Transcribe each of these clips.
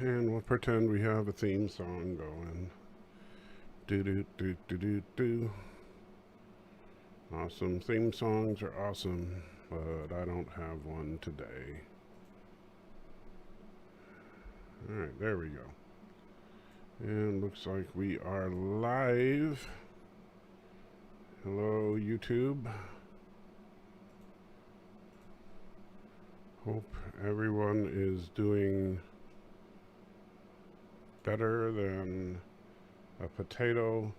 And we'll pretend we have a theme song going. Do do do do do do. Awesome. Theme songs are awesome, but I don't have one today. Alright, there we go. And looks like we are live. Hello, YouTube. Hope everyone is doing better than a potato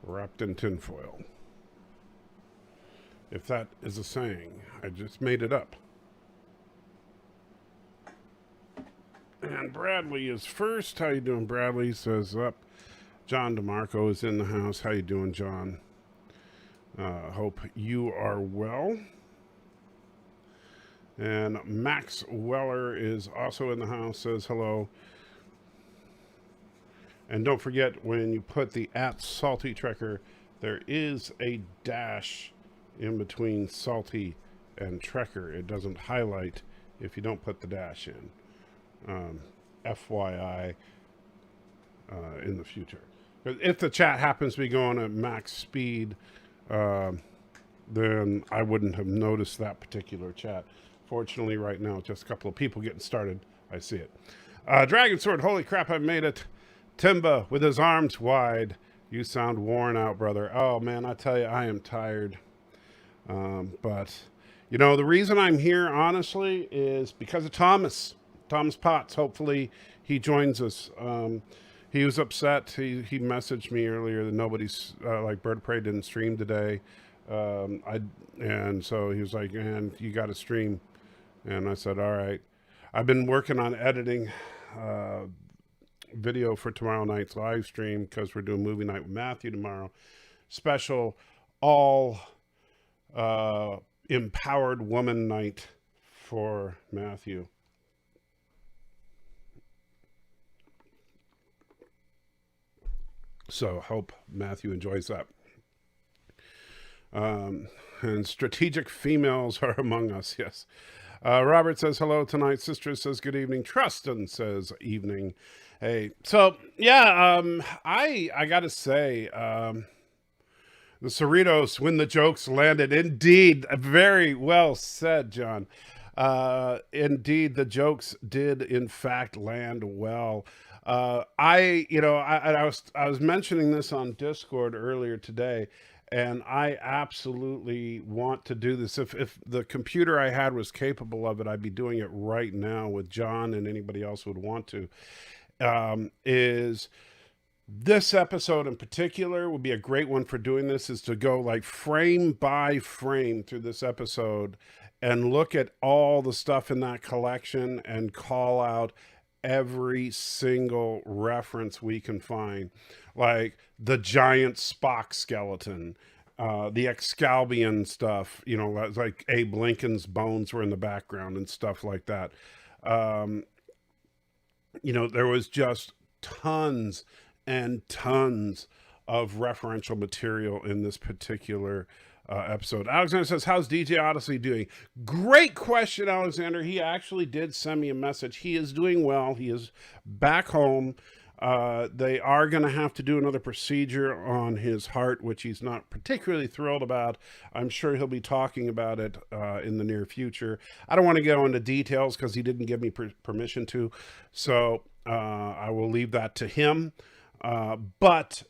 wrapped in tinfoil. If that is a saying, I just made it up. And Bradley is first. How you doing, Bradley? Says up. John DeMarco is in the house. How you doing, John? Hope you are well. And Max Weller is also in the house. Says hello. And don't forget, when you put the @Salty Trekker, there is a dash in between Salty and Trekker. It doesn't highlight if you don't put the dash in. FYI in the future. But if the chat happens to be going at max speed, then I wouldn't have noticed that particular chat. Fortunately, right now, just a couple of people getting started. I see it. Dragon Sword, holy crap, I made it. Timba with his arms wide. You sound worn out, brother. Oh, man, I tell you, I am tired. But, you know, the reason I'm here, honestly, is because of Thomas Potts. Hopefully he joins us. He was upset. He messaged me earlier that nobody's, like Bird of Prey didn't stream today. And so he was like, man, you got to stream. And I said, all right. I've been working on editing video for tomorrow night's live stream because we're doing movie night with Matthew tomorrow. Special all empowered woman night for Matthew. So hope Matthew enjoys that. And strategic females are among us. Yes. Robert says hello tonight. Sister says good evening. Trustin says evening. Hey, so yeah, I gotta say, the Cerritos, when the jokes landed, indeed, very well said, John. Indeed, the jokes did in fact land well. I was mentioning this on Discord earlier today, and I absolutely want to do this. If the computer I had was capable of it, I'd be doing it right now with John and anybody else who would want to. Is this episode in particular would be a great one for doing this, is to go like frame by frame through this episode and look at all the stuff in that collection and call out every single reference we can find, like the giant Spock skeleton, the Excalbian stuff, you know, like Abe Lincoln's bones were in the background and stuff like that. You know, there was just tons and tons of referential material in this particular episode. Alexander says, how's DJ Odyssey doing? Great question, Alexander. He actually did send me a message. He is doing well. He is back home. They are going to have to do another procedure on his heart, which he's not particularly thrilled about. I'm sure he'll be talking about it in the near future. I don't want to go into details because he didn't give me permission to. So I will leave that to him. But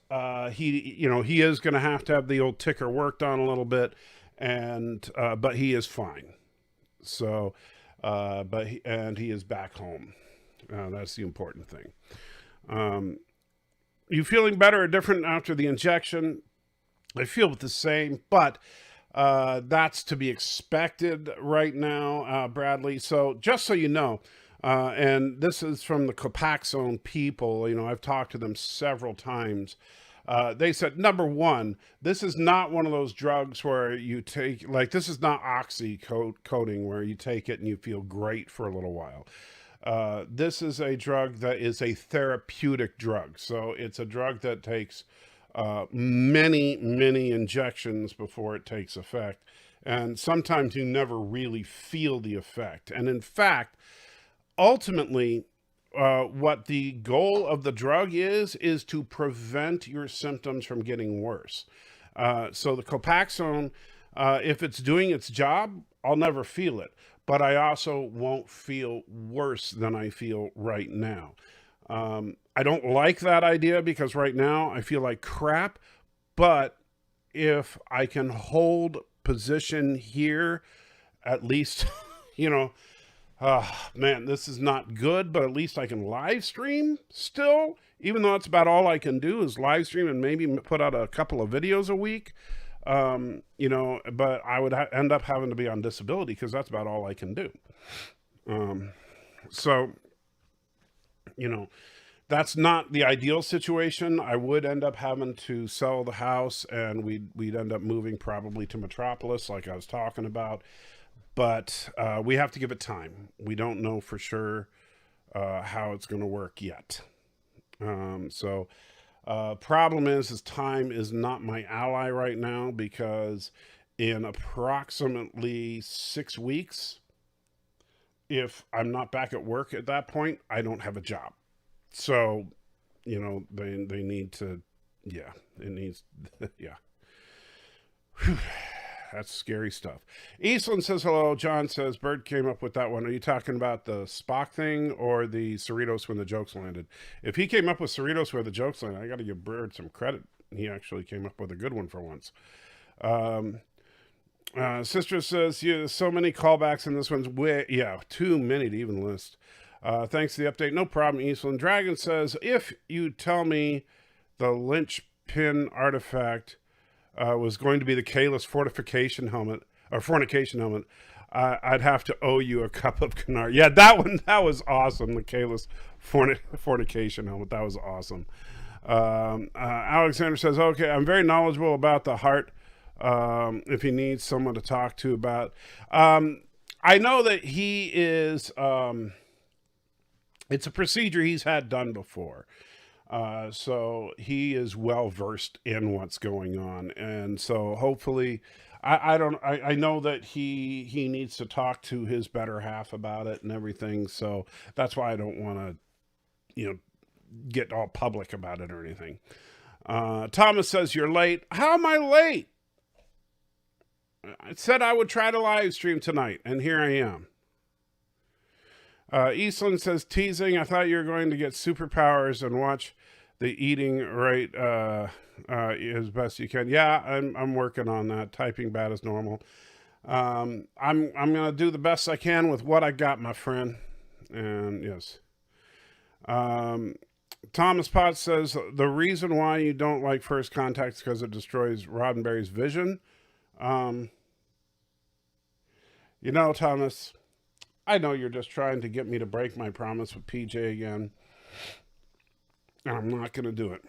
he is going to have the old ticker worked on a little bit, and but he is fine. So, he is back home. That's the important thing. You feeling better or different after the injection? I feel the same, but that's to be expected right now, Bradley. So just so you know. And this is from the Copaxone people. You know, I've talked to them several times. They said, number one, this is not one of those drugs where you take, like, this is not oxycodone where you take it and you feel great for a little while. This is a drug that is a therapeutic drug. So it's a drug that takes many, many injections before it takes effect. And sometimes you never really feel the effect. And in fact, ultimately, what the goal of the drug is to prevent your symptoms from getting worse. So the Copaxone, if it's doing its job, I'll never feel it, but I also won't feel worse than I feel right now. I don't like that idea because right now I feel like crap, but if I can hold position here, at least, you know, man, this is not good, but at least I can live stream still, even though that's about all I can do is live stream and maybe put out a couple of videos a week. You know, but I would end up having to be on disability because that's about all I can do. So, you know, that's not the ideal situation. I would end up having to sell the house and we'd end up moving probably to Metropolis like I was talking about. But we have to give it time. We don't know for sure how it's going to work yet. Problem is time is not my ally right now because in approximately 6 weeks, if I'm not back at work at that point, I don't have a job. So, you know, they need to, yeah, it needs, yeah. Whew. That's scary stuff. Eastland says hello. John says Bird came up with that one. Are you talking about the Spock thing or the Cerritos when the jokes landed? If he came up with Cerritos where the jokes landed, I got to give Bird some credit. He actually came up with a good one for once. Sister says, yeah, so many callbacks in this one's way, yeah, too many to even list. Thanks for the update. No problem, Eastland. Dragon says, if you tell me the linchpin artifact was going to be the Kalis fortification helmet or fornication helmet, I'd have to owe you a cup of Canard. Yeah, that one, that was awesome. The Kalis fornication helmet, that was awesome. Alexander says, okay, I'm very knowledgeable about the heart. If he needs someone to talk to about, I know that he is, it's a procedure he's had done before. So he is well versed in what's going on. And so hopefully I know that he needs to talk to his better half about it and everything. So that's why I don't want to, you know, get all public about it or anything. Thomas says you're late. How am I late? I said I would try to live stream tonight and here I am. Eastland says teasing. I thought you were going to get superpowers and watch the eating right as best you can. Yeah, I'm working on that. Typing bad as normal. I'm gonna do the best I can with what I got, my friend. And yes. Thomas Potts says the reason why you don't like First Contact is because it destroys Roddenberry's vision. You know, Thomas, I know you're just trying to get me to break my promise with PJ again. I'm not going to do it.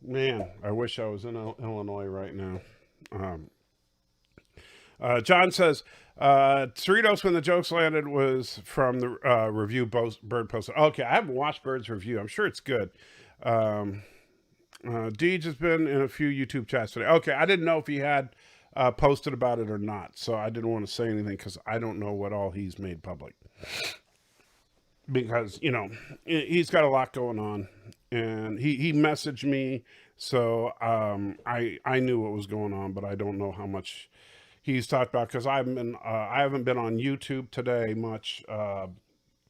Man, I wish I was in Illinois right now. John says, Cerritos when the jokes landed was from the review Bird posted. Okay, I haven't watched Bird's review. I'm sure it's good. Deej has been in a few YouTube chats today. Okay, I didn't know if he had posted about it or not, so I didn't want to say anything because I don't know what all he's made public. Because, you know, he's got a lot going on, and he messaged me, so I knew what was going on, but I don't know how much he's talked about because I haven't been on YouTube today much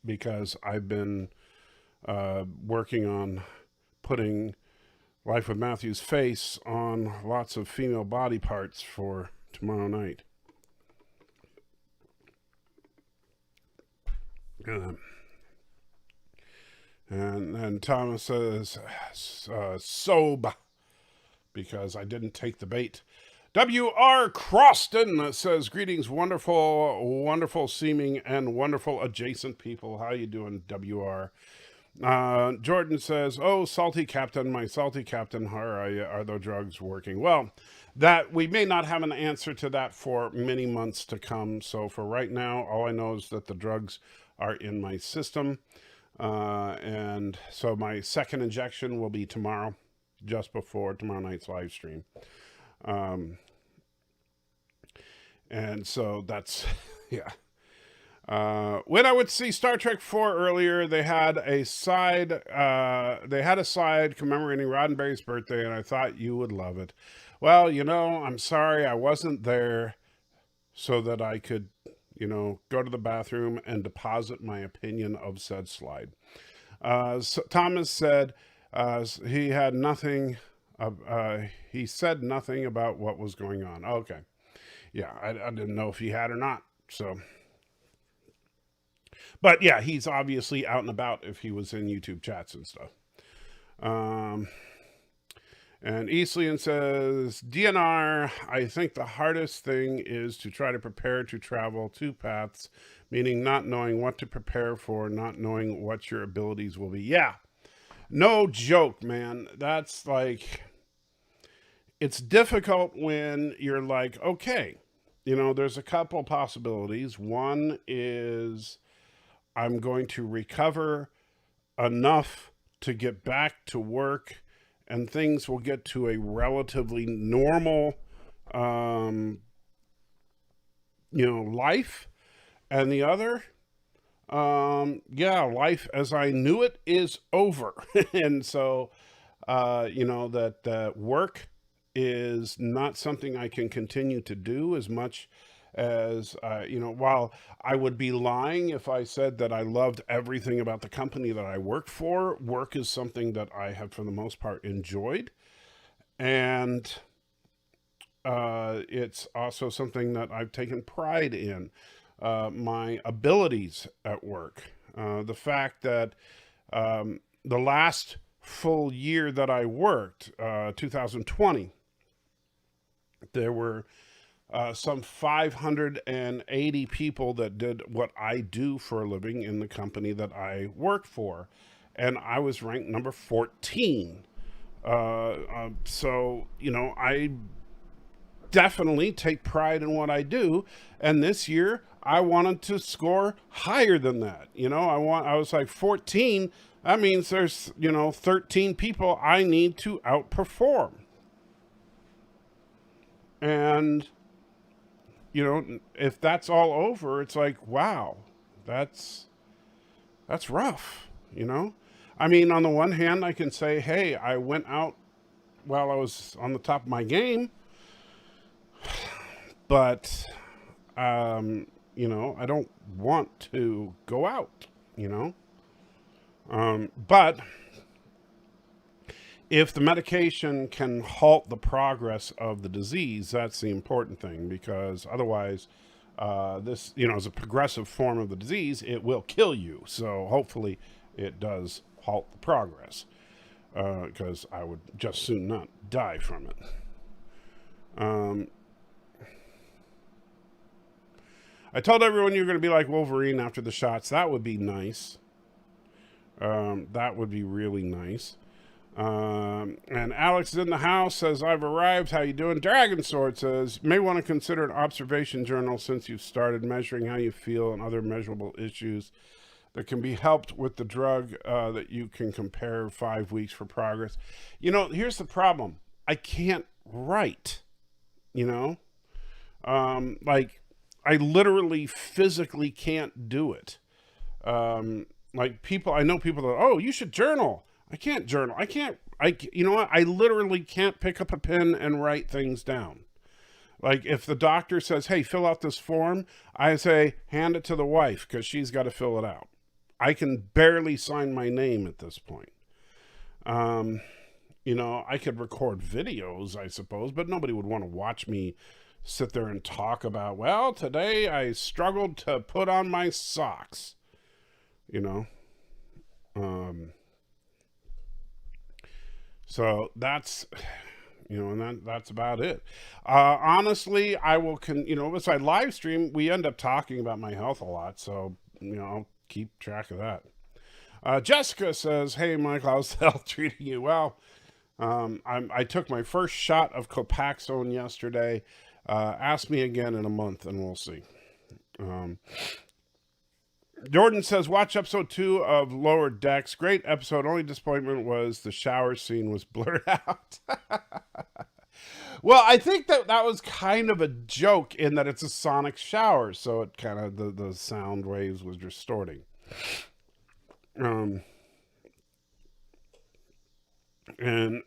because I've been working on putting Life with Matthew's face on lots of female body parts for tomorrow night. And then Thomas says, sob, because I didn't take the bait. W.R. Croston says, greetings, wonderful, wonderful seeming and wonderful adjacent people. How you doing, W.R.? Jordan says, oh, salty captain, my salty captain, are the drugs working? Well, that we may not have an answer to that for many months to come. So for right now, all I know is that the drugs are in my system. And so my second injection will be tomorrow, just before tomorrow night's live stream. And so that's, yeah. When I would see Star Trek 4 earlier, they had a side commemorating Roddenberry's birthday, and I thought you would love it. Well, I'm sorry I wasn't there so that I could, go to the bathroom and deposit my opinion of said slide. So Thomas said he had nothing. He said nothing about what was going on. Okay, yeah, I didn't know if he had or not. So, but yeah, he's obviously out and about if he was in YouTube chats and stuff. And Eastlian says, DNR, I think the hardest thing is to try to prepare to travel two paths, meaning not knowing what to prepare for, not knowing what your abilities will be. Yeah, no joke, man. That's like, it's difficult when you're like, okay, there's a couple possibilities. One is I'm going to recover enough to get back to work and things will get to a relatively normal, life. And the other, life as I knew it is over. And so, that work is not something I can continue to do as much as, while I would be lying if I said that I loved everything about the company that I work for. Work is something that I have, for the most part, enjoyed. And it's also something that I've taken pride in, my abilities at work. The fact that the last full year that I worked, 2020, there were some 580 people that did what I do for a living in the company that I work for. And I was ranked number 14. So, I definitely take pride in what I do. And this year I wanted to score higher than that. I was like 14. That means there's, 13 people I need to outperform. And, if that's all over, it's like, wow, that's rough, I mean, on the one hand, I can say, hey, I went out while I was on the top of my game, but, I don't want to go out, but if the medication can halt the progress of the disease, that's the important thing, because otherwise, this, is a progressive form of the disease. It will kill you. So hopefully it does halt the progress, because I would just soon not die from it. I told everyone you're going to be like Wolverine after the shots. That would be nice. That would be really nice. And Alex is in the house, says, I've arrived. How you doing? Dragon Sword says, may want to consider an observation journal since you've started measuring how you feel and other measurable issues that can be helped with the drug, that you can compare 5 weeks for progress. Here's the problem. I can't write, like I literally physically can't do it. I know people that, oh, you should journal. I can't journal. You know what? I literally can't pick up a pen and write things down. Like if the doctor says, hey, fill out this form, I say, hand it to the wife because she's got to fill it out. I can barely sign my name at this point. I could record videos, I suppose, but nobody would want to watch me sit there and talk about, well, today I struggled to put on my socks, so that's, and that's about it. Honestly, I will, besides live stream, we end up talking about my health a lot. So, I'll keep track of that. Jessica says, hey, Michael, how's health treating you? Well, I took my first shot of Copaxone yesterday. Ask me again in a month and we'll see. Jordan says, watch episode 2 of Lower Decks. Great episode. Only disappointment was the shower scene was blurred out. Well, I think that was kind of a joke in that it's a sonic shower, so it kind of the sound waves was distorting. And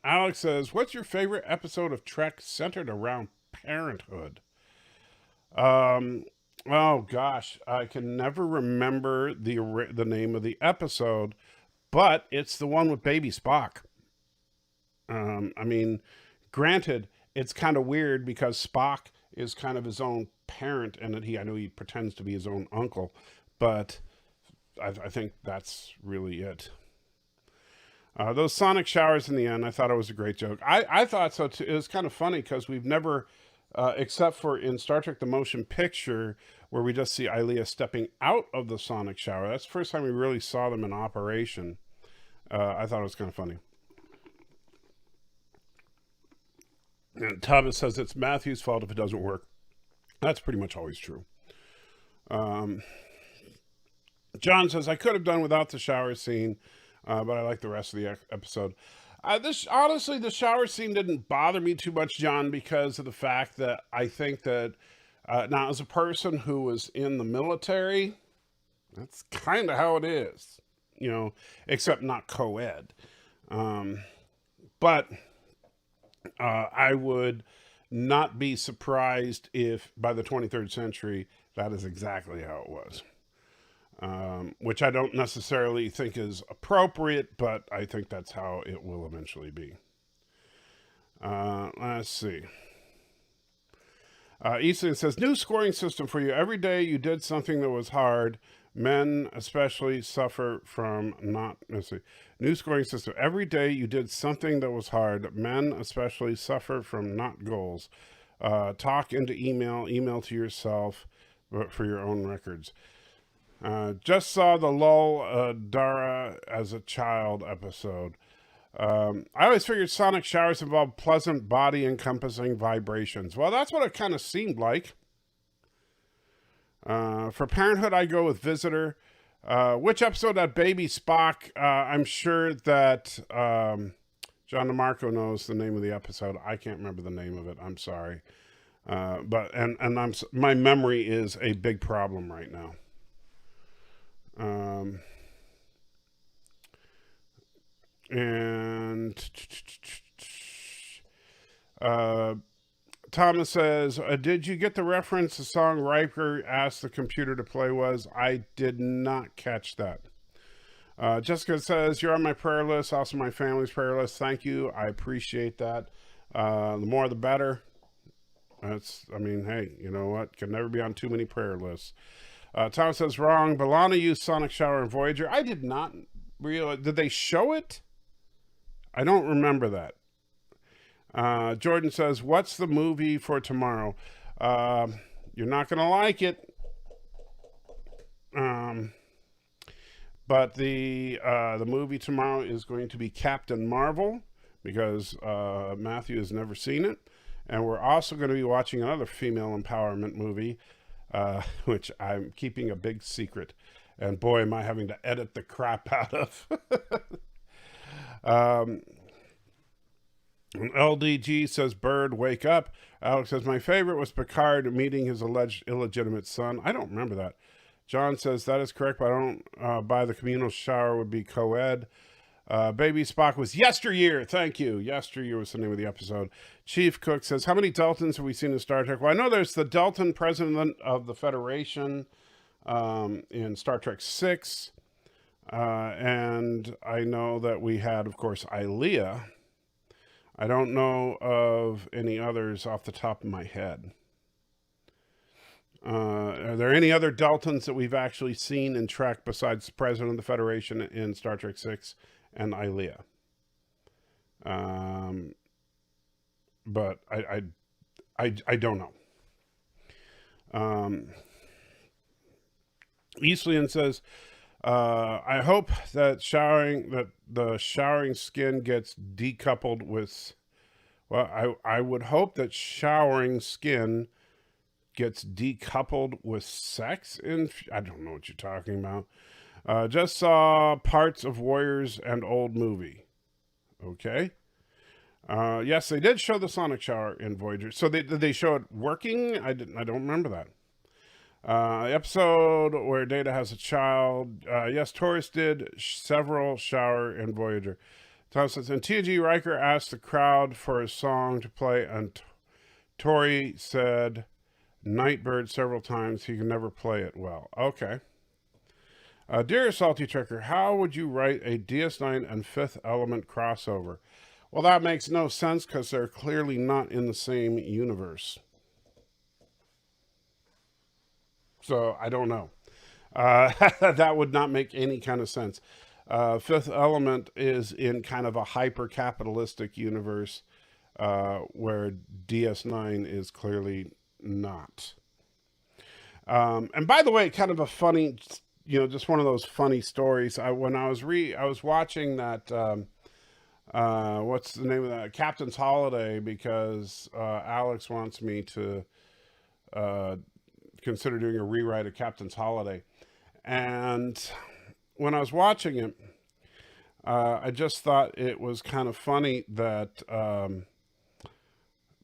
Alex says, "What's your favorite episode of Trek centered around parenthood?" Oh gosh, I can never remember the name of the episode, but it's the one with Baby Spock. I mean, granted, it's kind of weird because Spock is kind of his own parent, and that I know he pretends to be his own uncle, but I think that's really it. Those sonic showers in the end, I thought it was a great joke. I thought so too. It was kind of funny because we've never, except for in Star Trek the Motion Picture, where we just see Ilea stepping out of the sonic shower. That's the first time we really saw them in operation. I thought it was kind of funny. And Thomas says it's Matthew's fault if it doesn't work. That's pretty much always true. John says, I could have done without the shower scene, but I like the rest of the episode. Honestly, the shower scene didn't bother me too much, John, because of the fact that I think that now, as a person who was in the military, that's kind of how it is, except not co-ed. But I would not be surprised if by the 23rd century, that is exactly how it was. Which I don't necessarily think is appropriate, but I think that's how it will eventually be. Let's see. Easton says, new scoring system for you. Every day you did something that was hard. Men especially suffer from not, let's see. New scoring system. Every day you did something that was hard. Men especially suffer from not goals. Talk into email to yourself, but for your own records. Just saw the Lull Dara as a child episode. I always figured sonic showers involved pleasant body encompassing vibrations. Well, that's what it kind of seemed like. For Parenthood, I go with Visitor. Which episode had Baby Spock? I'm sure that John DeMarco knows the name of the episode. I can't remember the name of it. I'm sorry. But my memory is a big problem right now. Thomas says, did you get the reference the song Riker asked the computer to play was? I did not catch that. Jessica says, you're on my prayer list, also my family's prayer list. Thank you. I appreciate that. The more the better. Hey, you know what? Can never be on too many prayer lists. Thomas says, wrong. B'Elanna used Sonic Shower in Voyager. I did not realize. Did they show it? I don't remember that. Jordan says, what's the movie for tomorrow? You're not going to like it. But the movie tomorrow is going to be Captain Marvel, because Matthew has never seen it. And we're also going to be watching another female empowerment movie, which I'm keeping a big secret. And boy, am I having to edit the crap out of. LDG says, Bird, wake up. Alex says, my favorite was Picard meeting his alleged illegitimate son. I don't remember that. John says, that is correct, but I don't buy the communal shower would be co-ed. Baby Spock was Yesteryear. Thank you. Yesteryear was the name of the episode. Chief Cook says, how many Deltons have we seen in Star Trek? Well, I know there's the Delton president of the Federation in Star Trek 6. And I know that we had, of course, Ilea. I don't know of any others off the top of my head. Are there any other Deltons that we've actually seen in Trek besides the President of the Federation in Star Trek 6 and Ilea? But I don't know. Eastlian says, I hope that the showering skin gets decoupled with, well, I would hope that showering skin gets decoupled with sex I don't know what you're talking about. Just saw parts of Warriors and old movie. Okay. Yes, they did show the sonic shower in Voyager. So did they show it working? I don't remember that. Episode where Data has a child. Yes, Taurus did several shower in Voyager. Tom says, and TNG Riker asked the crowd for a song to play, and Tori said Nightbird several times. He can never play it well. Okay. Dear Salty Trekker, how would you write a DS9 and Fifth Element crossover? Well, that makes no sense because they're clearly not in the same universe. So I don't know. That would not make any kind of sense. Fifth Element is in kind of a hyper-capitalistic universe where DS9 is clearly not. And by the way, kind of a funny, just one of those funny stories. I was watching that, what's the name of that? Captain's Holiday, because Alex wants me to consider doing a rewrite of Captain's Holiday. And when I was watching it, I just thought it was kind of funny that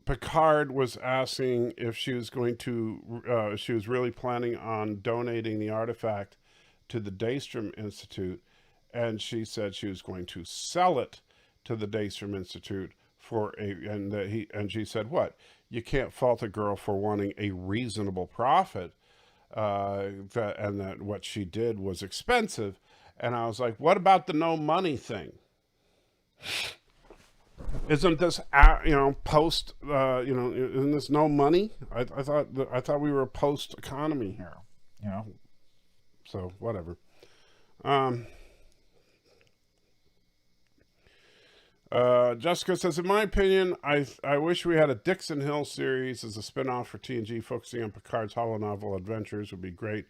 Picard was asking if she was going to, she was really planning on donating the artifact to the Daystrom Institute, and she said she was going to sell it to the Daystrom Institute and she said, what? You can't fault a girl for wanting a reasonable profit, and that what she did was expensive. And I was like, what about the no money thing? Isn't this, isn't this no money? I thought we were post economy here, So whatever. Jessica says, in my opinion, I wish we had a Dixon Hill series as a spinoff for TNG focusing on Picard's holonovel adventures. Would be great.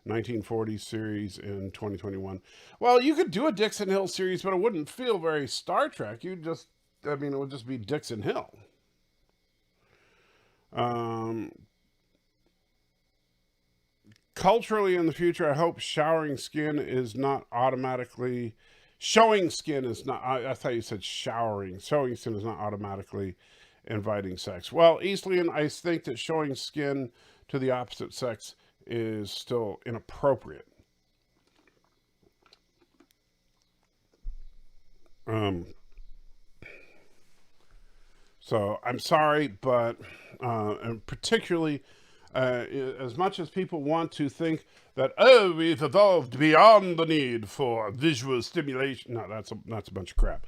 1940s series in 2021. Well, you could do a Dixon Hill series, but it wouldn't feel very Star Trek. It would just be Dixon Hill. Culturally in the future, I hope showing skin is not automatically... Showing skin is not... I thought you said showering. Showing skin is not automatically inviting sex. Well, Eastlian, I think that showing skin to the opposite sex is still inappropriate. So I'm sorry, but and particularly as much as people want to think that, oh, we've evolved beyond the need for visual stimulation. No, that's a bunch of crap.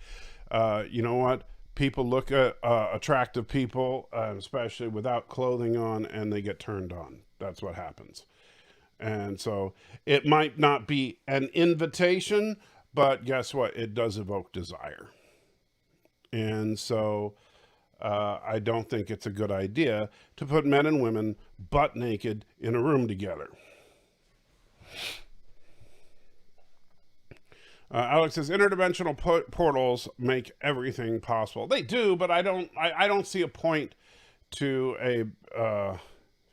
You know what? People look at attractive people, especially without clothing on, and they get turned on. That's what happens. And so it might not be an invitation, but guess what? It does evoke desire. And so I don't think it's a good idea to put men and women butt naked in a room together. Alex says interdimensional portals make everything possible. They do, but I don't see a point to a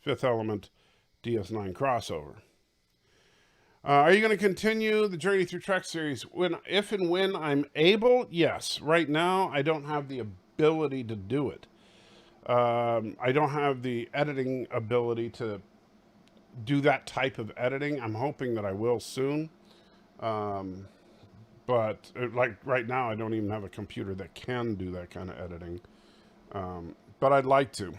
Fifth Element DS9 crossover. Are you going to continue the Journey Through Trek series? If and when I'm able, yes. Right now, I don't have the ability to do it. I don't have the editing ability to do that type of editing. I'm hoping that I will soon. But like right now, I don't even have a computer that can do that kind of editing. But I'd like to.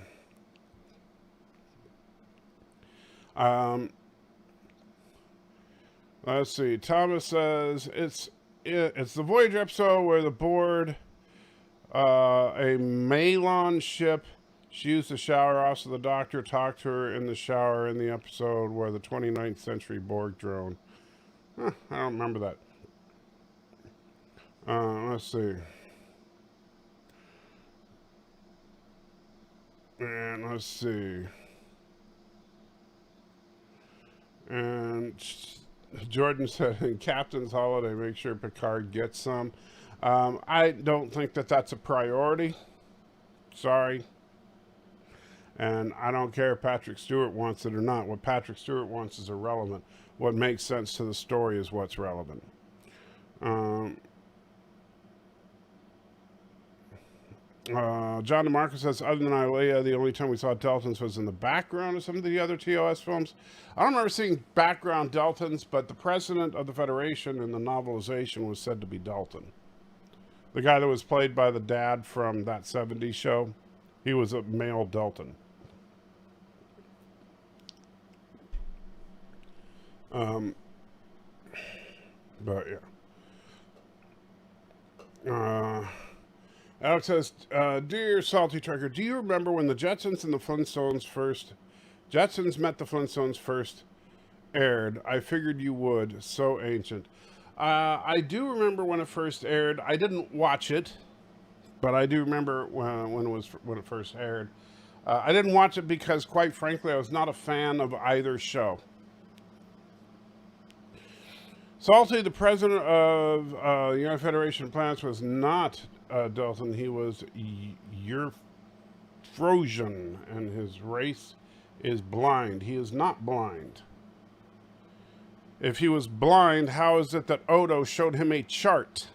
Let's see. Thomas says it's the Voyager episode where the board a Malon ship. She used the shower off, so the doctor talked to her in the shower in the episode where the 29th century Borg drone. I don't remember that. Let's see. And let's see. And Jordan said in Captain's Holiday, make sure Picard gets some. I don't think that that's a priority. Sorry. And I don't care if Patrick Stewart wants it or not. What Patrick Stewart wants is irrelevant. What makes sense to the story is what's relevant. John DeMarco says, other than Ilea, the only time we saw Deltons was in the background of some of the other TOS films. I don't remember seeing background Deltons, but the president of the Federation in the novelization was said to be Delton. The guy that was played by the dad from that 70s show, he was a male Delton. But yeah. Alex says, dear Salty Trucker, do you remember when the Jetsons and the Flintstones met the Flintstones first aired? I figured you would. So ancient. I do remember when it first aired. I didn't watch it, but I do remember when it first aired. I didn't watch it because, quite frankly, I was not a fan of either show. Salty, the president of the United Federation of Planets, was not Delton. He was Eurasian, and his race is blind. He is not blind. If he was blind, how is it that Odo showed him a chart?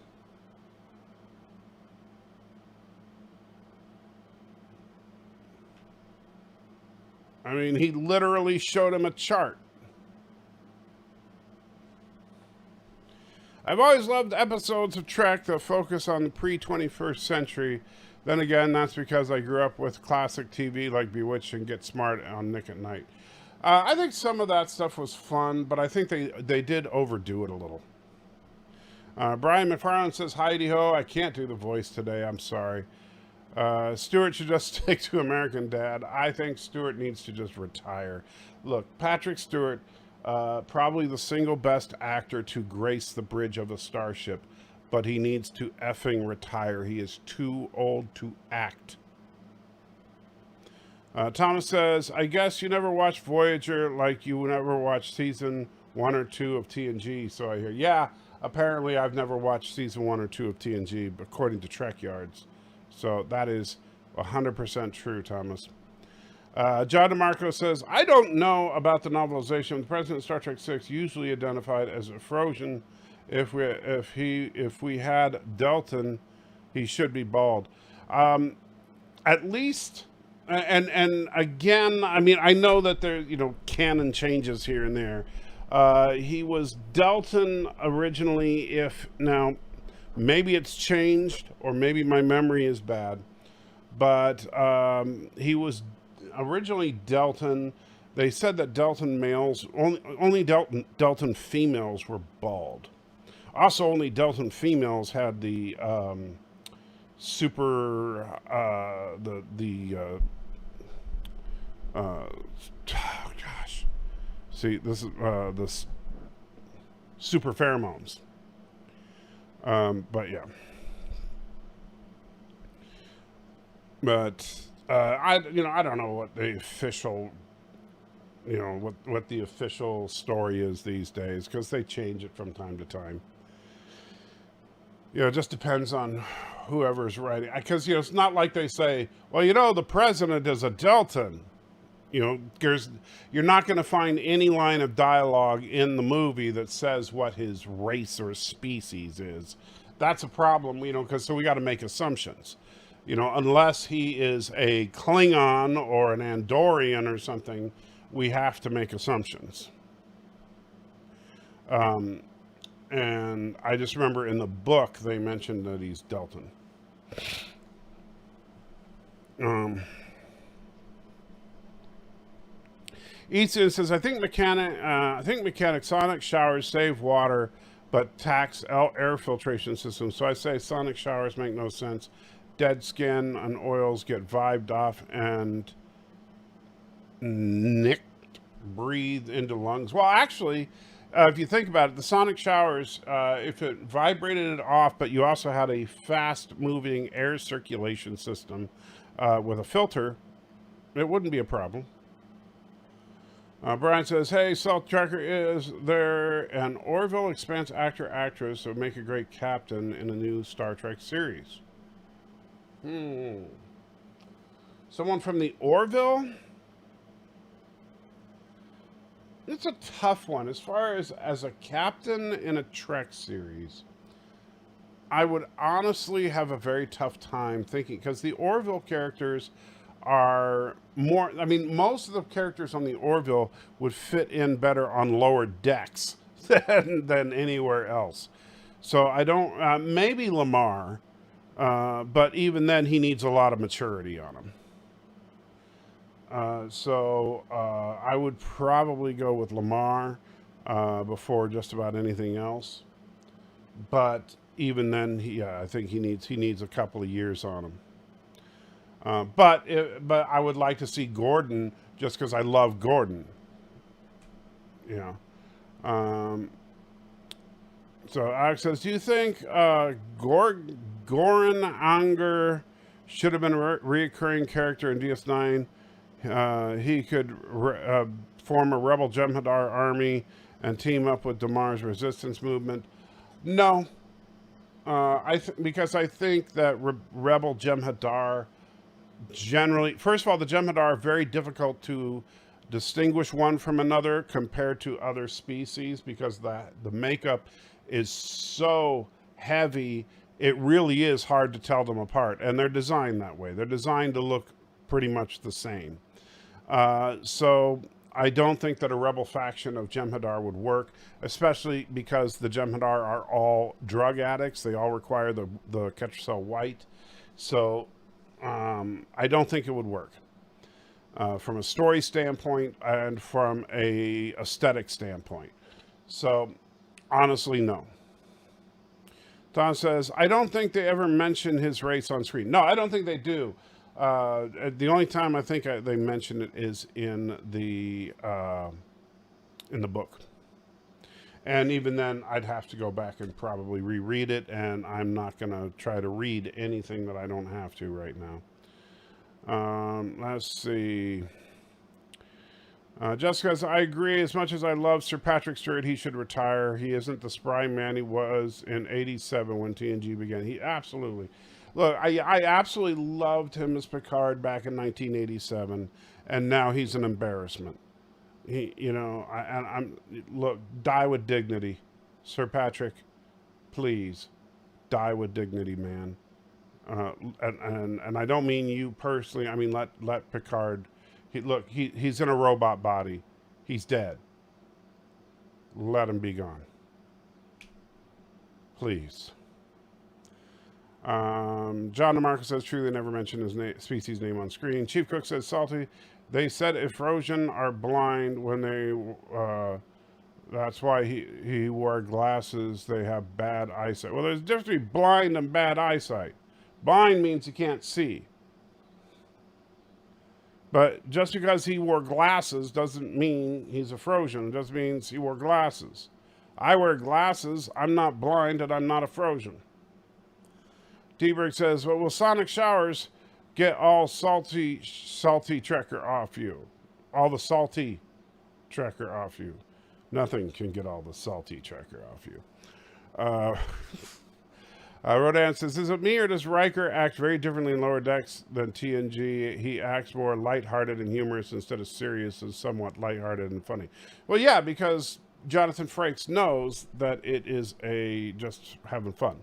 I mean, he literally showed him a chart. I've always loved episodes of Trek that focus on the pre-21st century. Then again, that's because I grew up with classic TV like Bewitched and Get Smart on Nick at Night. I think some of that stuff was fun, but I think they did overdo it a little. Brian McFarland says, Heidi-ho, I can't do the voice today, I'm sorry. Stewart should just stick to American Dad. I think Stewart needs to just retire. Look, Patrick Stewart, probably the single best actor to grace the bridge of a starship, but he needs to effing retire. He is too old to act. Thomas says, I guess you never watched Voyager like you never watched season 1 or 2 of TNG, so I hear. Yeah, apparently I've never watched season 1 or 2 of TNG, according to Trek Yards. So that is 100% true, Thomas. John DeMarco says, I don't know about the novelization. The president of Star Trek VI usually identified as a Frosian. If we had Delton, he should be bald. At least, and again, I mean, I know that there, canon changes here and there. He was Delton originally. Now, maybe it's changed, or maybe my memory is bad, but he was originally Delton. They said that Delton males, only Delton females were bald. Also, only Delton females had the see, this is the super pheromones. But yeah. But I don't know what the official, what the official story is these days, because they change it from time to time. It just depends on whoever's writing. Because it's not like they say, well, the president is a Delton. You're not going to find any line of dialogue in the movie that says what his race or species is. That's a problem, because so we got to make assumptions. Unless he is a Klingon or an Andorian or something, we have to make assumptions. And I just remember in the book they mentioned that he's Delton. Ethan says, I think mechanic sonic showers save water, but tax air filtration systems. So I say sonic showers make no sense. Dead skin and oils get vibed off and breathed into lungs. Well, actually, if you think about it, the sonic showers, if it vibrated it off, but you also had a fast-moving air circulation system with a filter, it wouldn't be a problem. Brian says, hey, Salt Tracker, is there an Orville Expanse actress that would make a great captain in a new Star Trek series? Someone from the Orville? It's a tough one. As far as a captain in a Trek series, I would honestly have a very tough time thinking, because the Orville characters are more. I mean, most of the characters on the Orville would fit in better on lower decks than anywhere else. So I don't. Maybe Lamar, but even then, he needs a lot of maturity on him. I would probably go with Lamar before just about anything else. But even then, I think he needs a couple of years on him. But I would like to see Gordon, just because I love Gordon. You know. So Alex says, do you think Goran Anger should have been a reoccurring character in DS9? He could form a rebel Jem'Hadar army and team up with Damar's resistance movement. No, because I think that rebel Jem'Hadar generally, first of all, the Jem'Hadar are very difficult to distinguish one from another compared to other species, because the makeup is so heavy. It really is hard to tell them apart, and they're designed that way. They're designed to look pretty much the same. So I don't think that a rebel faction of Jem'Hadar would work, especially because the Jem'Hadar are all drug addicts. They all require the Ketracel White. So I don't think it would work from a story standpoint and from a aesthetic standpoint. So honestly, no. Don says, I don't think they ever mention his race on screen. No, I don't think they do. The only time I think they mention it is in the book. And even then, I'd have to go back and probably reread it, and I'm not going to try to read anything that I don't have to right now. Let's see. Jessica says, I agree. As much as I love Sir Patrick Stewart, he should retire. He isn't the spry man he was in 87 when TNG began. He absolutely... Look, I absolutely loved him as Picard back in 1987, and now he's an embarrassment. Look, die with dignity, Sir Patrick. Please, die with dignity, man. And I don't mean you personally. I mean let Picard. He's in a robot body. He's dead. Let him be gone. Please. John DeMarco says, true, they never mentioned his species name on screen. Chief Cook says, salty. They said Efrosian are blind when they, that's why he wore glasses. They have bad eyesight. Well, there's a difference between blind and bad eyesight. Blind means you can't see. But just because he wore glasses doesn't mean he's Efrosian. It just means he wore glasses. I wear glasses. I'm not blind, and I'm not Efrosian. D-Berg says, well, will sonic showers get all salty Trekker off you? All the salty Trekker off you. Nothing can get all the salty Trekker off you. Rodan says, is it me or does Riker act very differently in Lower Decks than TNG? He acts more lighthearted and humorous instead of serious and somewhat lighthearted and funny. Well, yeah, because Jonathan Frakes knows that it is just having fun.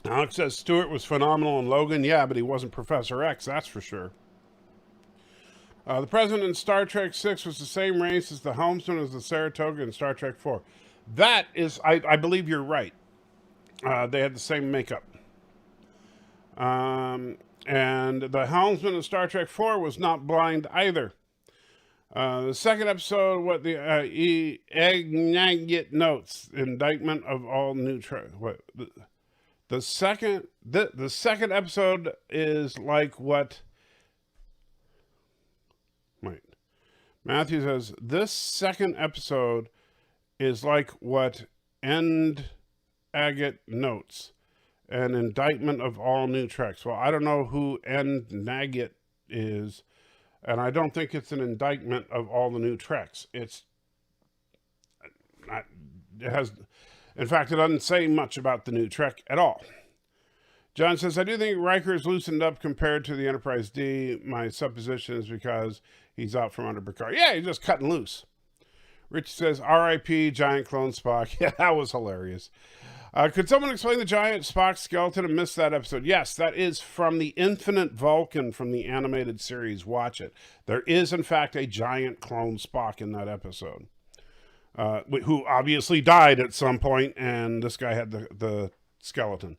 Alex says Stewart was phenomenal in Logan. Yeah, but he wasn't Professor X, that's for sure. The president in Star Trek 6 was the same race as the helmsman as the Saratoga in Star Trek 4. That is, I believe you're right. They had the same makeup. And the helmsman in Star Trek 4 was not blind either. The second episode, what the notes, indictment of all new the second episode is like what. Wait, Matthew says this second episode is like what end agate notes, an indictment of all new Treks. Well, I don't know who End Nagget is. And I don't think it's an indictment of all the new Treks. In fact, it doesn't say much about the new Trek at all. John says, I do think Riker's loosened up compared to the Enterprise D. My supposition is because he's out from under Picard. Yeah, he's just cutting loose. Rich says, R.I.P. Giant Clone Spock. Yeah, that was hilarious. Could someone explain the giant Spock skeleton? I missed that episode. Yes, that is from the Infinite Vulcan from the animated series. Watch it. There is, in fact, a giant clone Spock in that episode, who obviously died at some point, and this guy had the skeleton.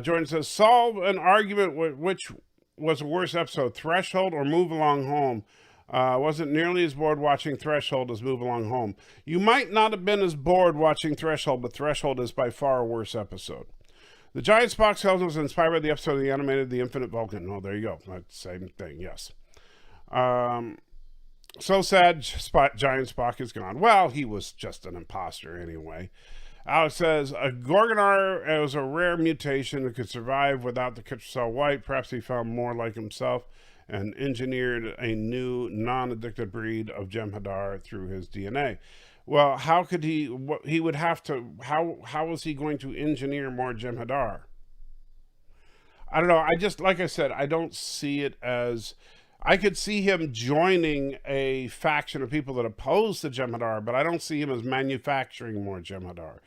Jordan says, solve an argument which was a worse episode, Threshold or Move Along Home. Wasn't nearly as bored watching Threshold as Move Along Home. You might not have been as bored watching Threshold, but Threshold is by far a worse episode. The giant Spock skeleton was inspired by the episode of the animated The Infinite Vulcan. Oh, there you go. That's the same thing, yes. So sad giant Spock is gone. Well, he was just an imposter anyway. Alex says, a Gorgonar was a rare mutation that could survive without the Kitchener White. Perhaps he found more like himself and engineered a new non-addicted breed of Jem'Hadar through his DNA. Well, how could he would have to, how was he going to engineer more Jem'Hadar? I don't know. I just, like I said, I don't see it as, I could see him joining a faction of people that oppose the Jem'Hadar, but I don't see him as manufacturing more Jem'Hadar,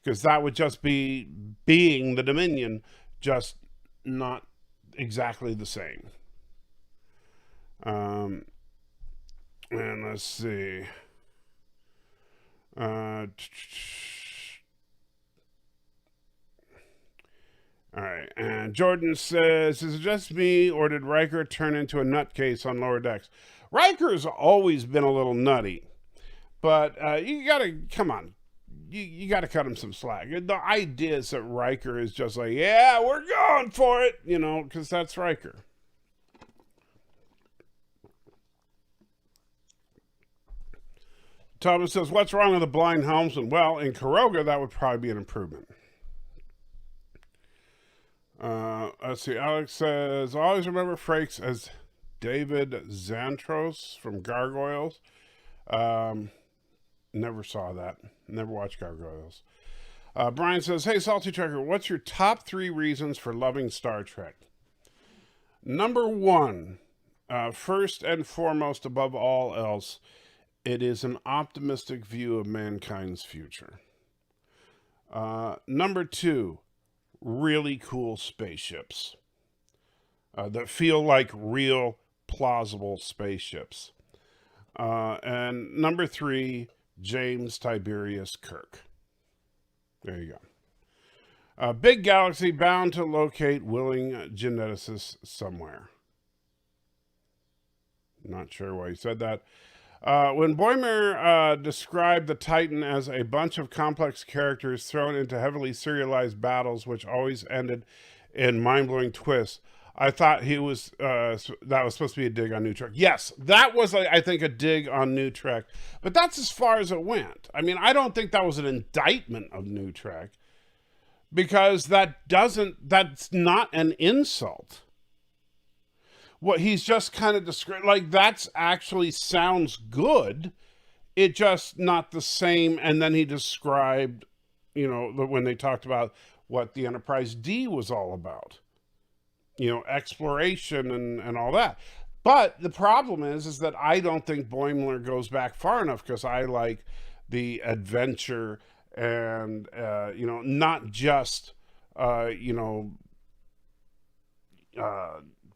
because that would just be being the Dominion, just not exactly the same. And let's see. All right, and Jordan says, is it just me, or did Riker turn into a nutcase on Lower Decks? Riker's always been a little nutty, but you gotta, come on, you gotta cut him some slack. The idea is that Riker is just like, yeah, we're going for it, you know, because that's Riker. Thomas says, what's wrong with the blind helmsman? Well, in Kuroga, that would probably be an improvement. Let's see. Alex says, always remember Frakes as David Xantros from Gargoyles. Never saw that. Never watched Gargoyles. Brian says, hey, Salty Trekker, what's your top 3 reasons for loving Star Trek? Number 1, first and foremost, above all else, it is an optimistic view of mankind's future. Number 2, really cool spaceships that feel like real, plausible spaceships. And number 3, James Tiberius Kirk. There you go. Big galaxy bound to locate willing geneticists somewhere. Not sure why he said that. When Boimler described the Titan as a bunch of complex characters thrown into heavily serialized battles, which always ended in mind-blowing twists, I thought he was that was supposed to be a dig on New Trek. Yes, that was, I think, a dig on New Trek, but that's as far as it went. I mean, I don't think that was an indictment of New Trek, because that's not an insult. What he's just kind of described, like, that's actually sounds good. It just not the same. And then he described, you know, when they talked about what the Enterprise D was all about, you know, exploration and all that. But the problem is that I don't think Boimler goes back far enough, because I like the adventure and, you know, not just, you know,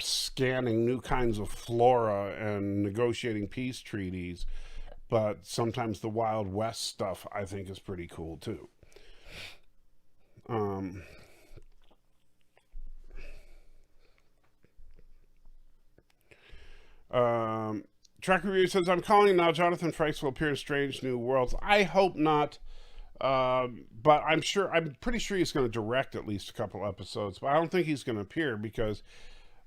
scanning new kinds of flora and negotiating peace treaties, but sometimes the Wild West stuff I think is pretty cool too. Track Review says, I'm calling now. Jonathan Frakes will appear in Strange New Worlds. I hope not, but I'm pretty sure he's going to direct at least a couple episodes, but I don't think he's going to appear, because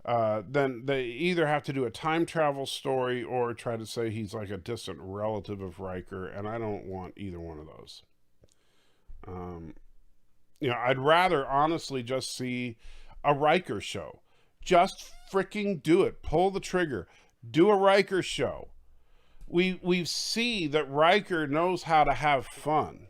then they either have to do a time travel story or try to say he's like a distant relative of Riker, and I don't want either one of those. You know, I'd rather honestly just see a Riker show. Just freaking do it. Pull the trigger. Do a Riker show. We see that Riker knows how to have fun.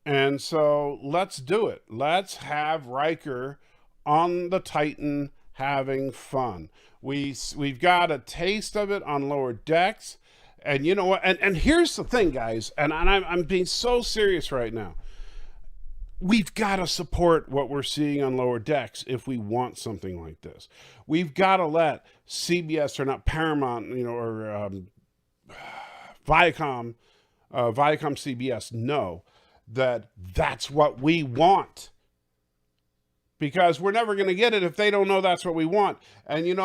And so let's do it. Let's have Riker on the Titan having fun. We've got a taste of it on Lower Decks, And you know what? And here's the thing, guys, and I'm being so serious right now. We've got to support what we're seeing on Lower Decks if we want something like this. We've got to let CBS, or not Paramount, or Viacom CBS know that that's what we want. Because we're never going to get it if they don't know that's what we want. And and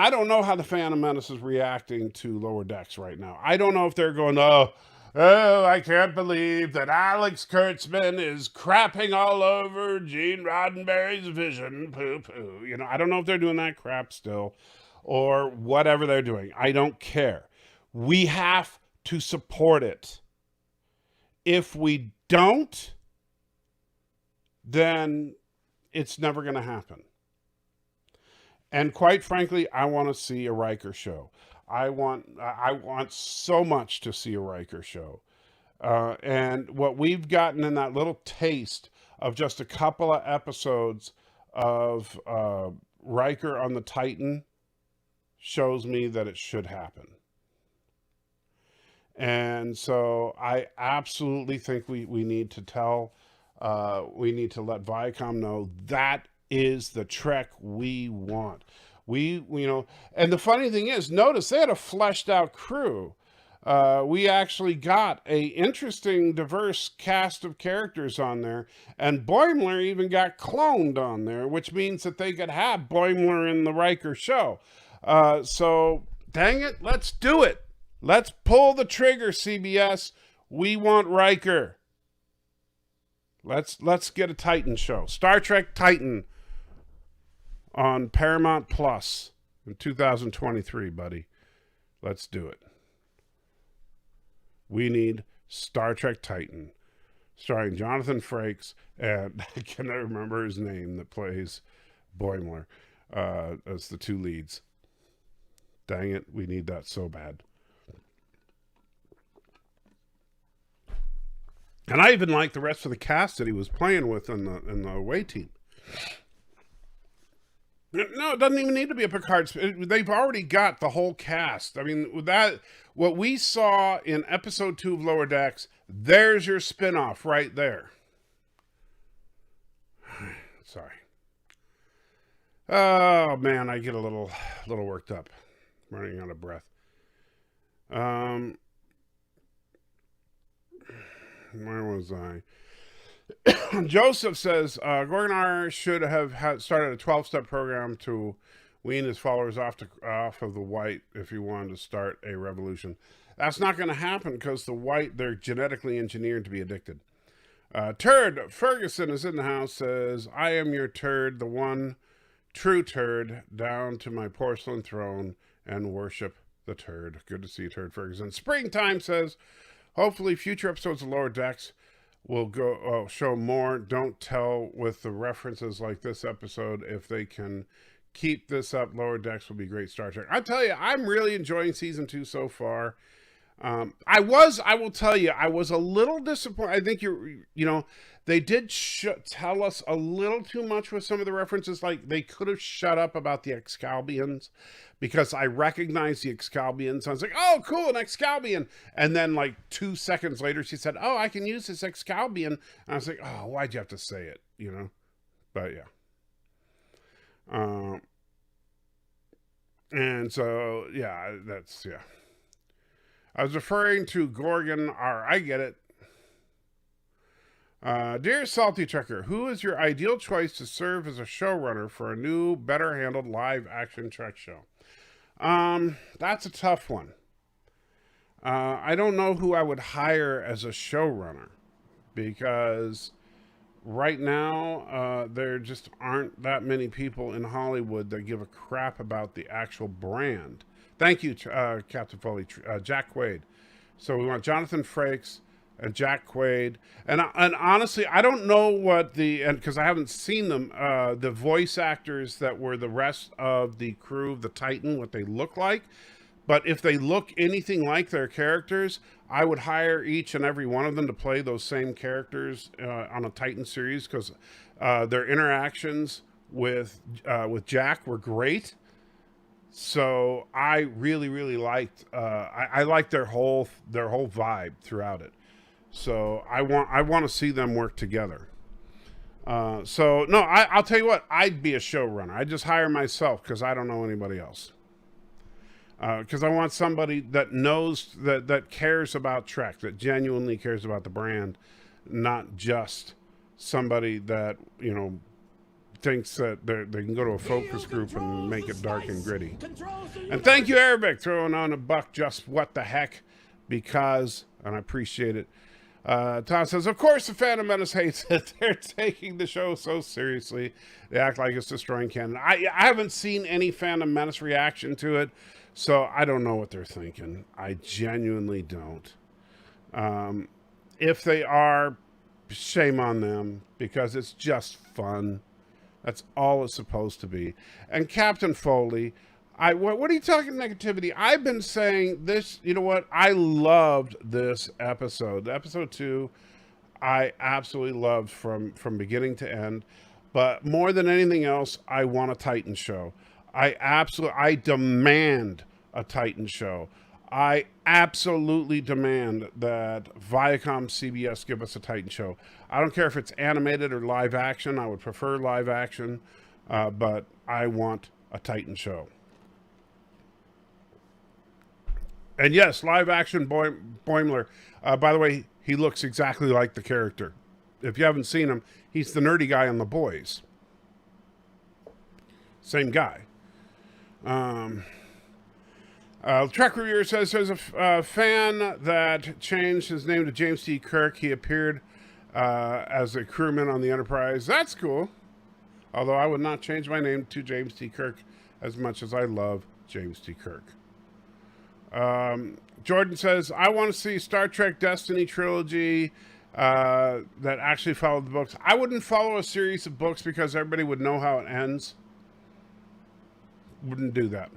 I don't know how the Phantom Menace is reacting to Lower Decks right now. I don't know if they're going, oh, I can't believe that Alex Kurtzman is crapping all over Gene Roddenberry's vision. Poo-poo. I don't know if they're doing that crap still or whatever they're doing. I don't care. We have to support it. If we don't, then it's never going to happen. And quite frankly, I want to see a Riker show. I want so much to see a Riker show. And what we've gotten in that little taste of just a couple of episodes of Riker on the Titan shows me that it should happen. And so I absolutely think we need to we need to let Viacom know that is the Trek we want. And the funny thing is, notice they had a fleshed out crew. We actually got a interesting, diverse cast of characters on there, and Boimler even got cloned on there, which means that they could have Boimler in the Riker show. So, dang it, let's do it. Let's pull the trigger, CBS. We want Riker. Let's get a Titan show. Star Trek Titan on Paramount Plus in 2023, buddy. Let's do it. We need Star Trek Titan, starring Jonathan Frakes, and I cannot remember his name, that plays Boimler as the two leads. Dang it, we need that so bad. And I even like the rest of the cast that he was playing with in the away team. No, it doesn't even need to be a Picard. They've already got the whole cast. I mean, what we saw in episode 2 of Lower Decks, there's your spinoff right there. Sorry. Oh man, I get a little worked up, running out of breath. Where was I? Joseph says, Gorgonar should have started a 12-step program to wean his followers off of the white if he wanted to start a revolution. That's not going to happen because the white, they're genetically engineered to be addicted. Turd Ferguson is in the house, says, I am your turd, the one true turd, down to my porcelain throne and worship the turd. Good to see you, Turd Ferguson. Springtime says, hopefully future episodes of Lower Decks will show more don't tell with the references like this episode. If they can keep this up, Lower Decks will be great Star Trek. I tell you, I'm really enjoying season 2 so far. I will tell you, I was a little disappointed. I think they did tell us a little too much with some of the references. Like, they could have shut up about the Excalbians, because I recognized the Excalbians. I was like, oh, cool, an Excalbian. And then like 2 seconds later, she said, oh, I can use this Excalbian. And I was like, oh, why'd you have to say it? But yeah. And so, yeah, that's, yeah. I was referring to Gorgon R. I get it. Dear Salty Trekker, who is your ideal choice to serve as a showrunner for a new, better-handled live-action Trek show? That's a tough one. I don't know who I would hire as a showrunner, because right now there just aren't that many people in Hollywood that give a crap about the actual brand. Thank you, Captain Foley. Jack Quaid. So we want Jonathan Frakes and Jack Quaid. And honestly, I don't know what because I haven't seen them, the voice actors that were the rest of the crew of the Titan, what they look like. But if they look anything like their characters, I would hire each and every one of them to play those same characters on a Titan series, because their interactions with Jack were great. So I really, really liked. I liked their whole vibe throughout it. So I want to see them work together. So no, I'll tell you what. I'd be a showrunner. I'd just hire myself because I don't know anybody else. Because I want somebody that knows that cares about Trek, that genuinely cares about the brand, not just somebody that thinks that they can go to a focus group and make it dark and gritty. And thank you, Arabic, throwing on $1 just what the heck, because, and I appreciate it. Tom says, of course the Phantom Menace hates it. They're taking the show so seriously. They act like it's destroying canon. I haven't seen any Phantom Menace reaction to it, so I don't know what they're thinking. I genuinely don't. If they are, shame on them, because it's just fun. That's all it's supposed to be. And Captain Foley, what are you talking negativity? I've been saying this, you know what? I loved this episode. Episode 2, I absolutely loved from beginning to end. But more than anything else, I want a Titan show. I demand a Titan show. I absolutely demand that Viacom CBS give us a Titan show. I don't care if it's animated or live action. I would prefer live action, but I want a Titan show. And yes, live action Boimler. By the way, he looks exactly like the character. If you haven't seen him, he's the nerdy guy on The Boys. Same guy. Trek Reviewer says there's a fan that changed his name to James T. Kirk. He appeared as a crewman on the Enterprise. That's cool. Although I would not change my name to James T. Kirk as much as I love James T. Kirk. Jordan says, I want to see Star Trek Destiny trilogy that actually followed the books. I wouldn't follow a series of books because everybody would know how it ends. Wouldn't do that.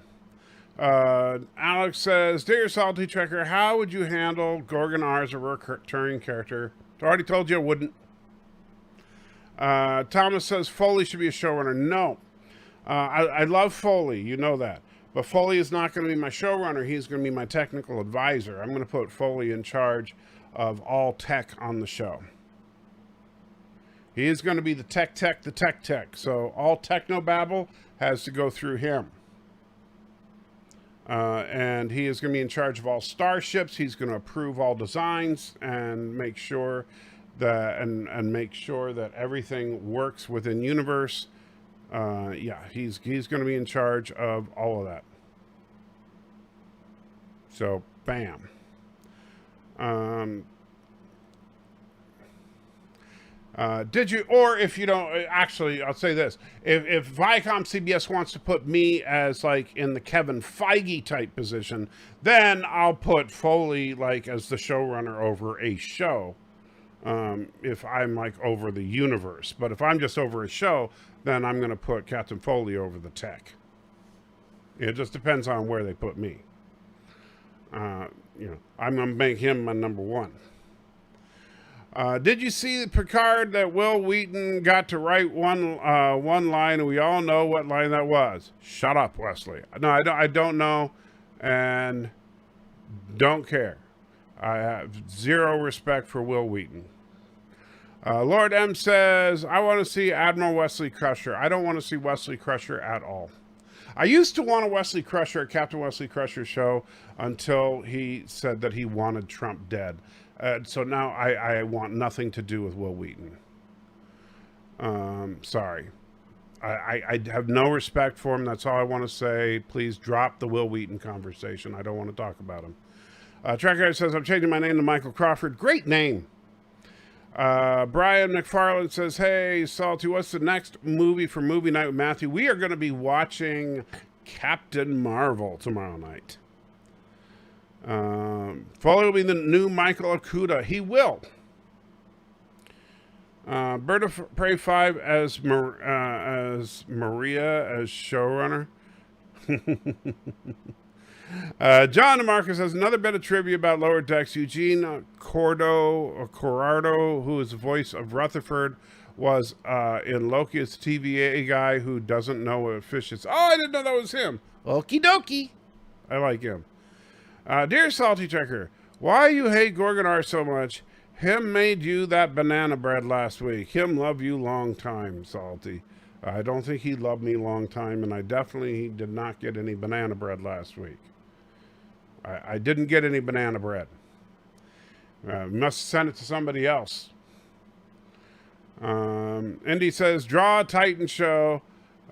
Alex says, Dear Salty Trekker, how would you handle Gorgon R as a recurring character? I already told you I wouldn't. Thomas says, Foley should be a showrunner. No. I love Foley. You know that. But Foley is not going to be my showrunner. He's going to be my technical advisor. I'm going to put Foley in charge of all tech on the show. He is going to be the tech. So all technobabble has to go through him. And he is going to be in charge of all starships. He's going to approve all designs and make sure that and make sure that everything works within universe. He's going to be in charge of all of that. So, bam. Did you, or if you don't, actually, I'll say this. If Viacom CBS wants to put me as like in the Kevin Feige type position, then I'll put Foley like as the showrunner over a show. If I'm like over the universe, but if I'm just over a show, then I'm going to put Captain Foley over the tech. It just depends on where they put me. I'm going to make him my number one. Did you see Picard that Will Wheaton got to write one line, and we all know what line that was? Shut up, Wesley. No, I don't know, and don't care. I have zero respect for Will Wheaton. Lord M says, I want to see Admiral Wesley Crusher. I don't want to see Wesley Crusher at all. I used to want a Captain Wesley Crusher show until he said that he wanted Trump dead. So now I want nothing to do with Will Wheaton. Sorry. I have no respect for him. That's all I want to say. Please drop the Will Wheaton conversation. I don't want to talk about him. Tracker says, I'm changing my name to Michael Crawford. Great name. Brian McFarland says, hey, Salty, what's the next movie for movie night with Matthew? We are going to be watching Captain Marvel tomorrow night. Foley will be the new Michael Okuda. He will. Bird of Prey 5 as Maria as showrunner. John DeMarcus has another bit of trivia about Lower Decks. Eugene Corrado, who is the voice of Rutherford, was in Loki. It's a TVA guy who doesn't know what a fish is. Oh, I didn't know that was him. Okie dokie. I like him. Dear Salty Checker, why you hate Gorgonar so much? Him made you that banana bread last week. Him love you long time, Salty. I don't think he loved me long time, and I definitely did not get any banana bread last week. I didn't get any banana bread. Must send it to somebody else. Indy says, draw a Titan show.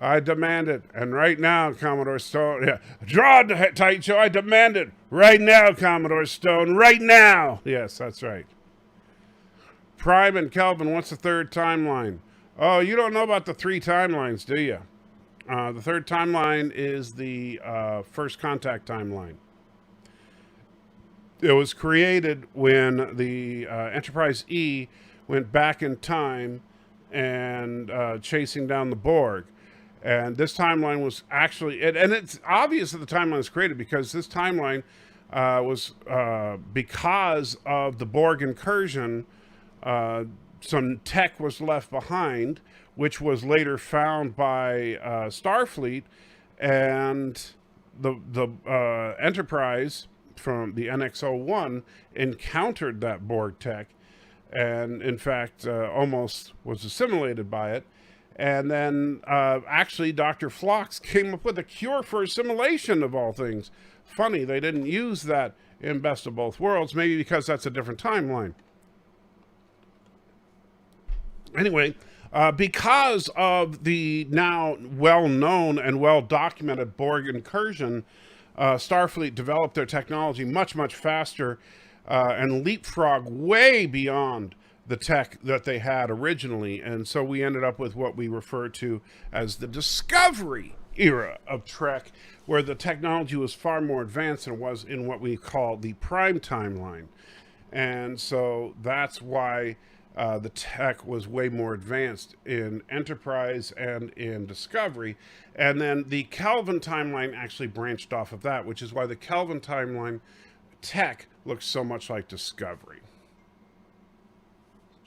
I demand it. And right now, Commodore Stone. Yeah, draw a Titan show. I demand it. Right now, Commodore Stone. Right now. Yes, that's right. Prime and Kelvin, what's the third timeline? Oh, you don't know about the 3 timelines, do you? The third timeline is the First Contact timeline. It was created when the Enterprise E went back in time and chasing down the Borg. And this timeline was actually, and it's obvious that the timeline was created because this timeline was because of the Borg incursion. Some tech was left behind, which was later found by Starfleet, and the Enterprise from the NX-01 encountered that Borg tech, and in fact almost was assimilated by it. And then actually Dr. Phlox came up with a cure for assimilation, of all things. Funny, they didn't use that in Best of Both Worlds, maybe because that's a different timeline. Anyway, because of the now well-known and well-documented Borg incursion, Starfleet developed their technology much, much faster and leapfrog way beyond the tech that they had originally. And so we ended up with what we refer to as the Discovery era of Trek, where the technology was far more advanced than it was in what we call the Prime timeline. And so that's why the tech was way more advanced in Enterprise and in Discovery. And then the Kelvin timeline actually branched off of that, which is why the Kelvin timeline tech looks so much like Discovery.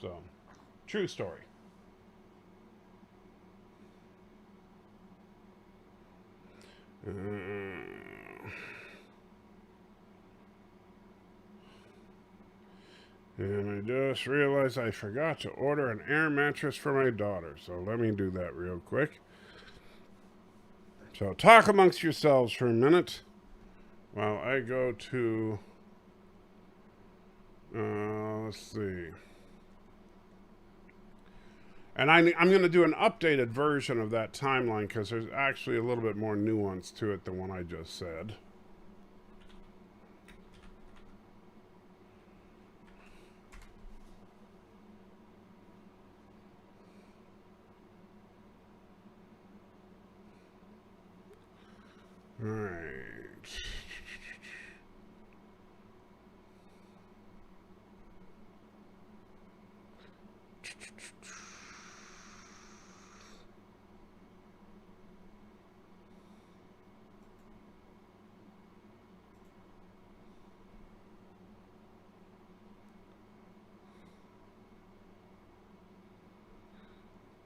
So, true story. And I just realized I forgot to order an air mattress for my daughter. So let me do that real quick. So talk amongst yourselves for a minute while I go to, let's see. And I'm going to do an updated version of that timeline because there's actually a little bit more nuance to it than what I just said. All right.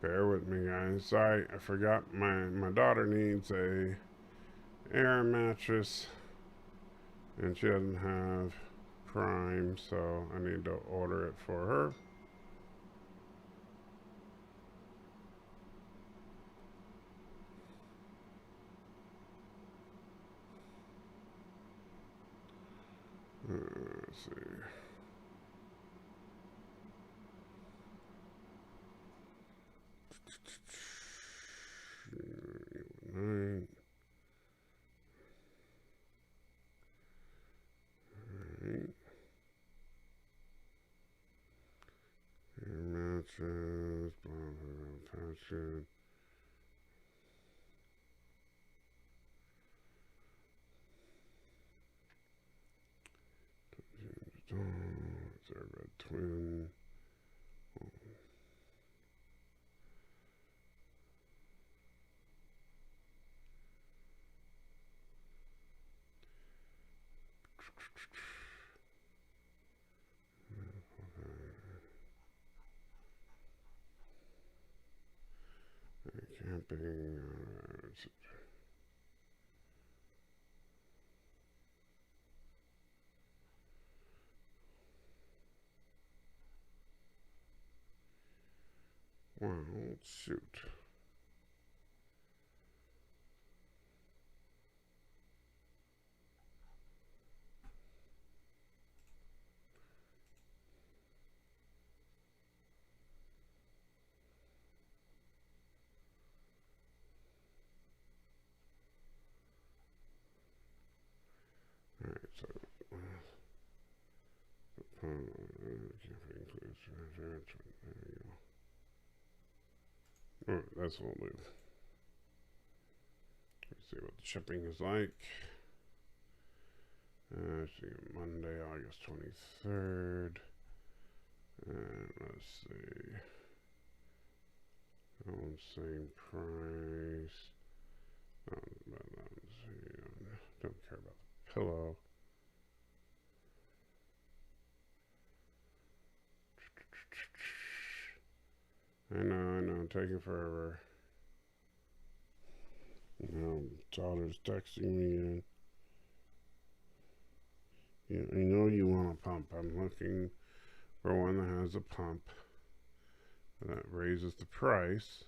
Bear with me, guys. Sorry, I forgot my daughter needs a air mattress, and she doesn't have Prime, so I need to order it for her. Let's see. Right. Air mattress, blah, blah, blah, attach it. Red twin. camping. Well, shoot. All right, so alright, that's what we'll move. Let's see what the shipping is like. See, Monday, August 23rd. And let's see. Same price. Don't care about the pillow. I know, taking forever. Daughter's texting me. I know you want a pump. I'm looking for one that has a pump. That raises the price.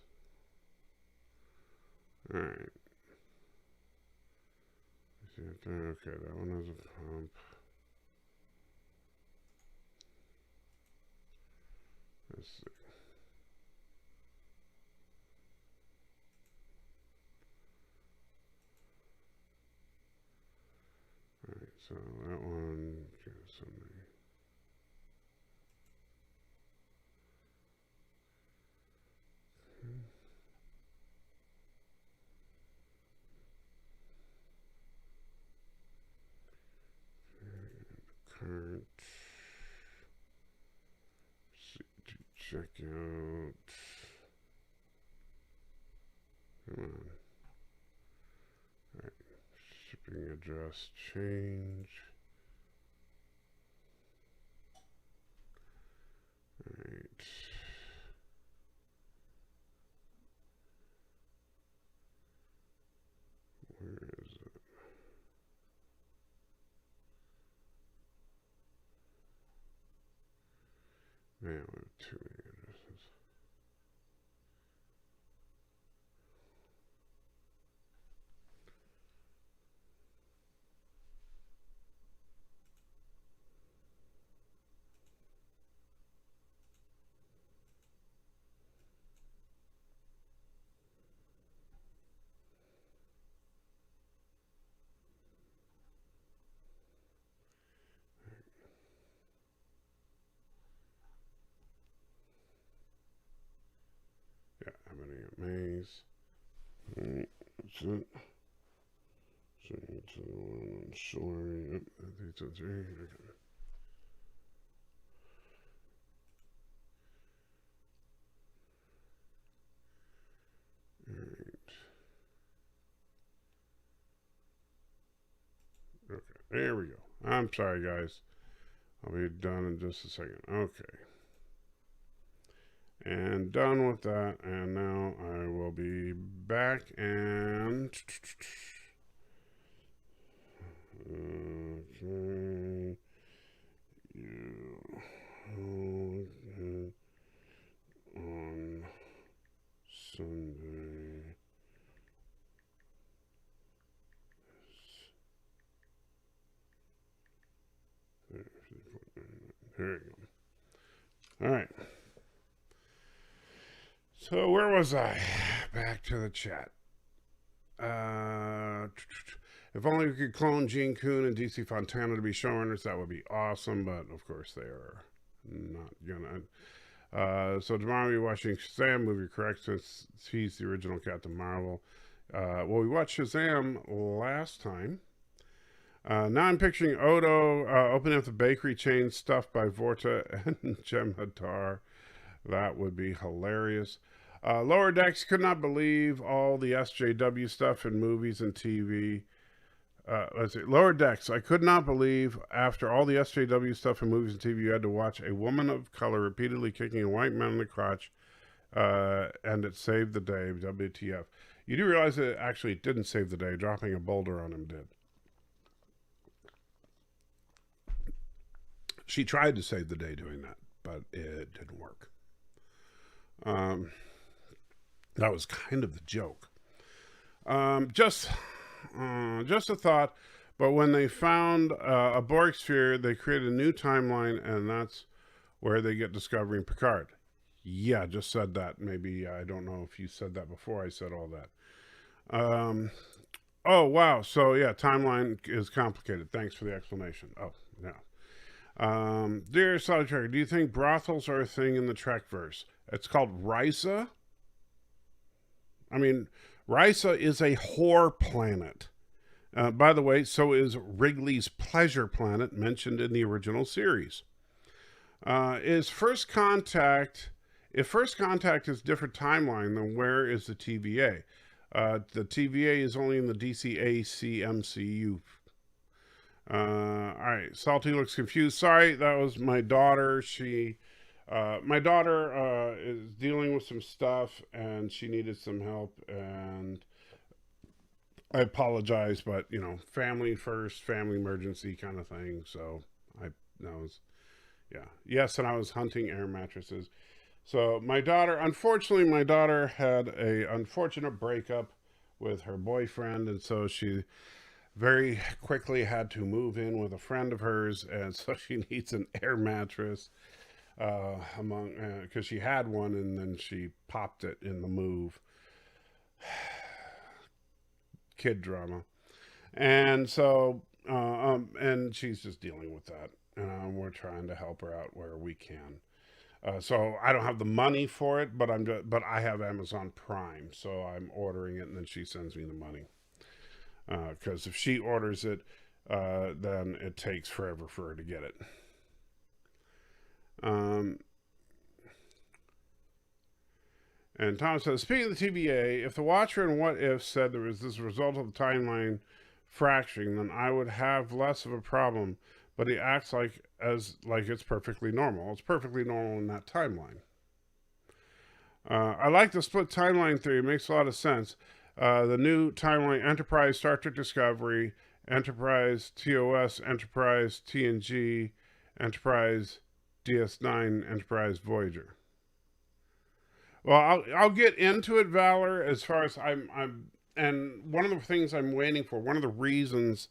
Alright. See it there? Okay, that one has a pump. Let's see. Alright, so that one gives something. Current. Check out. Come on. Alright. Shipping address change. Alright. Where is it? Man, we have too many addresses. Yeah, how many Mays? Alright, that's it. So to the one on shore. Yep, I think that's right. Okay. Alright. Okay, there we go. I'm sorry, guys. I'll be done in just a second. Okay. And done with that. And now I will be back and... Okay. On Sunday. There you go. All right. So where was I? Back to the chat. If only we could clone Gene Coon and DC Fontana to be showrunners, that would be awesome. But of course, they are not gonna. So tomorrow we're watching Shazam. Movie correct, since he's the original Captain Marvel. Well, we watched Shazam last time. Now I'm picturing Odo opening up the bakery chain stuffed by Vorta and Jem'Hadar. That would be hilarious. Lower Decks could not believe all the SJW stuff in movies and TV. Let's see. Lower Decks, I could not believe after all the SJW stuff in movies and TV, you had to watch a woman of color repeatedly kicking a white man in the crotch and it saved the day. WTF. You do realize that it actually didn't save the day. Dropping a boulder on him did. She tried to save the day doing that, but it didn't work. That was kind of the joke. Just a thought. But when they found a Borg sphere, they created a new timeline, and that's where they get Discovering Picard. Yeah, just said that. Maybe, I don't know if you said that before I said all that. Oh, wow. So, yeah, timeline is complicated. Thanks for the explanation. Oh, yeah. Dear Solid Tracker, do you think brothels are a thing in the Trekverse? It's called Risa. I mean, Risa is a whore planet. By the way, so is Wrigley's Pleasure Planet, mentioned in the original series. If First Contact is different timeline, then where is the TVA? The TVA is only in the DCAC MCU. All right, Salty looks confused. Sorry, that was my daughter. My daughter is dealing with some stuff, and she needed some help, and I apologize, but, family first, family emergency kind of thing. So yes, and I was hunting air mattresses. So unfortunately, my daughter had a unfortunate breakup with her boyfriend, and so she very quickly had to move in with a friend of hers, and so she needs an air mattress because she had one, and then she popped it in the move. Kid drama. And so and she's just dealing with that, and we're trying to help her out where we can. So I don't have the money for it, but I have Amazon Prime, so I'm ordering it, and then she sends me the money. Because if she orders it, then it takes forever for her to get it. And Tom says, speaking of the TVA, if the Watcher in What If said there was this result of the timeline fracturing, then I would have less of a problem. But he acts like it's perfectly normal. It's perfectly normal in that timeline. I like the split timeline theory. It makes a lot of sense. The new timeline: Enterprise, Star Trek Discovery, Enterprise, TOS, Enterprise, TNG, Enterprise, DS9, Enterprise, Voyager. Well, I'll get into it, Valor, as far as and one of the things I'm waiting for, one of the reasons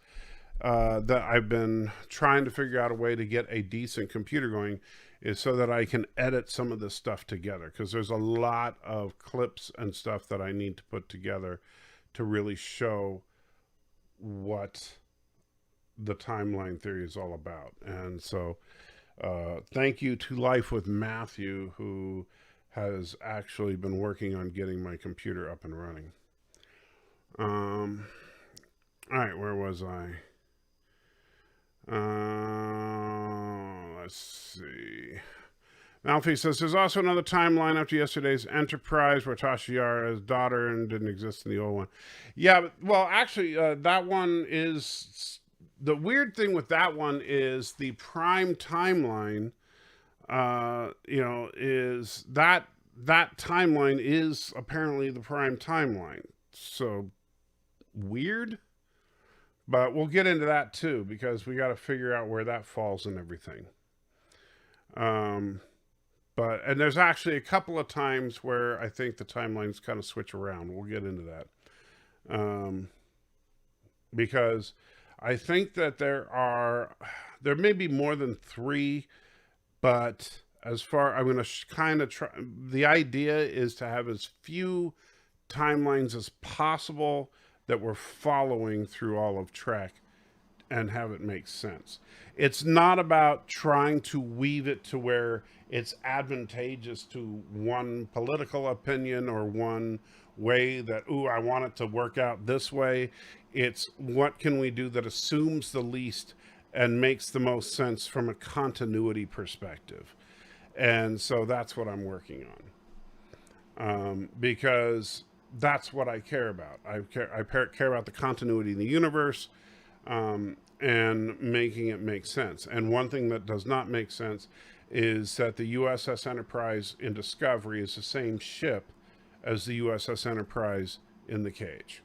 that I've been trying to figure out a way to get a decent computer going is so that I can edit some of this stuff together, because there's a lot of clips and stuff that I need to put together to really show what the timeline theory is all about. And so thank you to Life with Matthew, who has actually been working on getting my computer up and running. All right, where was I? Let's see. Malfi says there's also another timeline after yesterday's Enterprise where Tasha Yara's daughter and didn't exist in the old one. Yeah, well, actually, that one is... The weird thing with that one is the Prime timeline, is that timeline is apparently the Prime timeline. So, weird. But we'll get into that too, because we got to figure out where that falls and everything. And there's actually a couple of times where I think the timelines kind of switch around. We'll get into that. Because I think that there may be more than 3, but I'm going to kind of try. The idea is to have as few timelines as possible that we're following through all of Trek and have it make sense. It's not about trying to weave it to where it's advantageous to one political opinion or one way that, I want it to work out this way. It's what can we do that assumes the least and makes the most sense from a continuity perspective. And so that's what I'm working on. Because that's what I care about. I care about the continuity in the universe, and making it make sense. And one thing that does not make sense is that the USS Enterprise in Discovery is the same ship as the USS Enterprise in the Cage.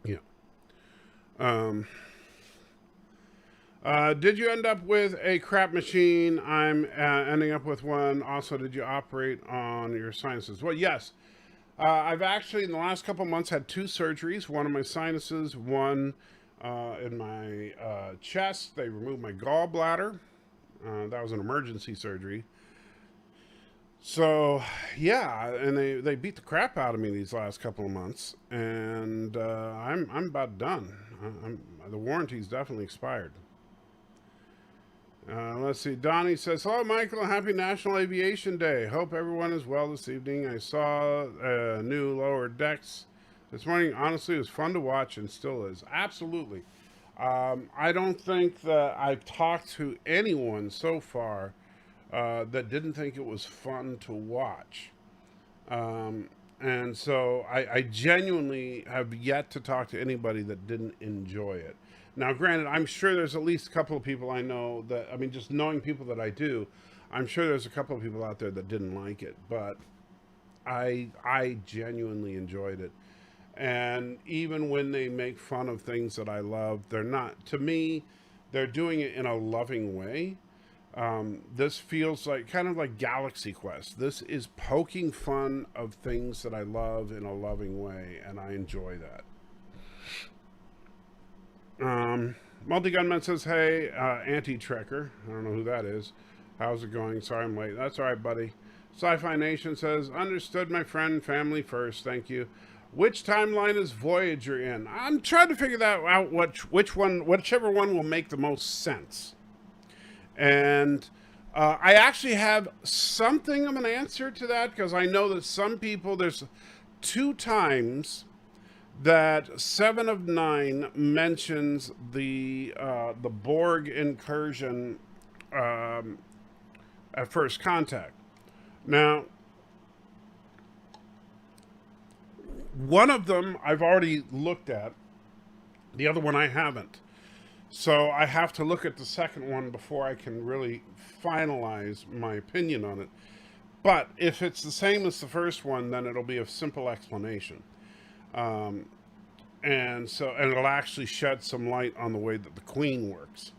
Yeah. Did you end up with a crap machine? I'm ending up with one. Also, did you operate on your sinuses? Well, yes. I've actually, in the last couple months, had 2 surgeries. One in my sinuses, one in my chest. They removed my gallbladder. That was an emergency surgery. So, yeah, and they beat the crap out of me these last couple of months. And I'm about done. The warranty's definitely expired. Let's see. Donnie says, hello, Michael. Happy National Aviation Day. Hope everyone is well this evening. I saw new Lower Decks this morning. Honestly, it was fun to watch and still is. Absolutely. I don't think that I've talked to anyone so far that didn't think it was fun to watch. And so I genuinely have yet to talk to anybody that didn't enjoy it. Now, granted, I'm sure there's at least a couple of people I know that, I mean, just knowing people that I do, I'm sure there's a couple of people out there that didn't like it, but I genuinely enjoyed it. And even when they make fun of things that I love, they're not, to me, they're doing it in a loving way. This feels like kind of like Galaxy Quest. This is poking fun of things that I love in a loving way, and I enjoy that. Multi-Gunman says, hey, Anti-Trekker. I don't know who that is. How's it going? Sorry I'm late. That's all right, buddy. Sci-Fi Nation says, understood, my friend. Family first. Thank you. Which timeline is Voyager in? I'm trying to figure that out, whichever one will make the most sense. And I actually have something of an answer to that, because I know that some people, there's 2 times that 7 of 9 mentions the Borg incursion at first contact. Now, one of them I've already looked at, the other one I haven't. So I have to look at the second one before I can really finalize my opinion on it. But if it's the same as the first one, then it'll be a simple explanation. And it'll actually shed some light on the way that the Queen works.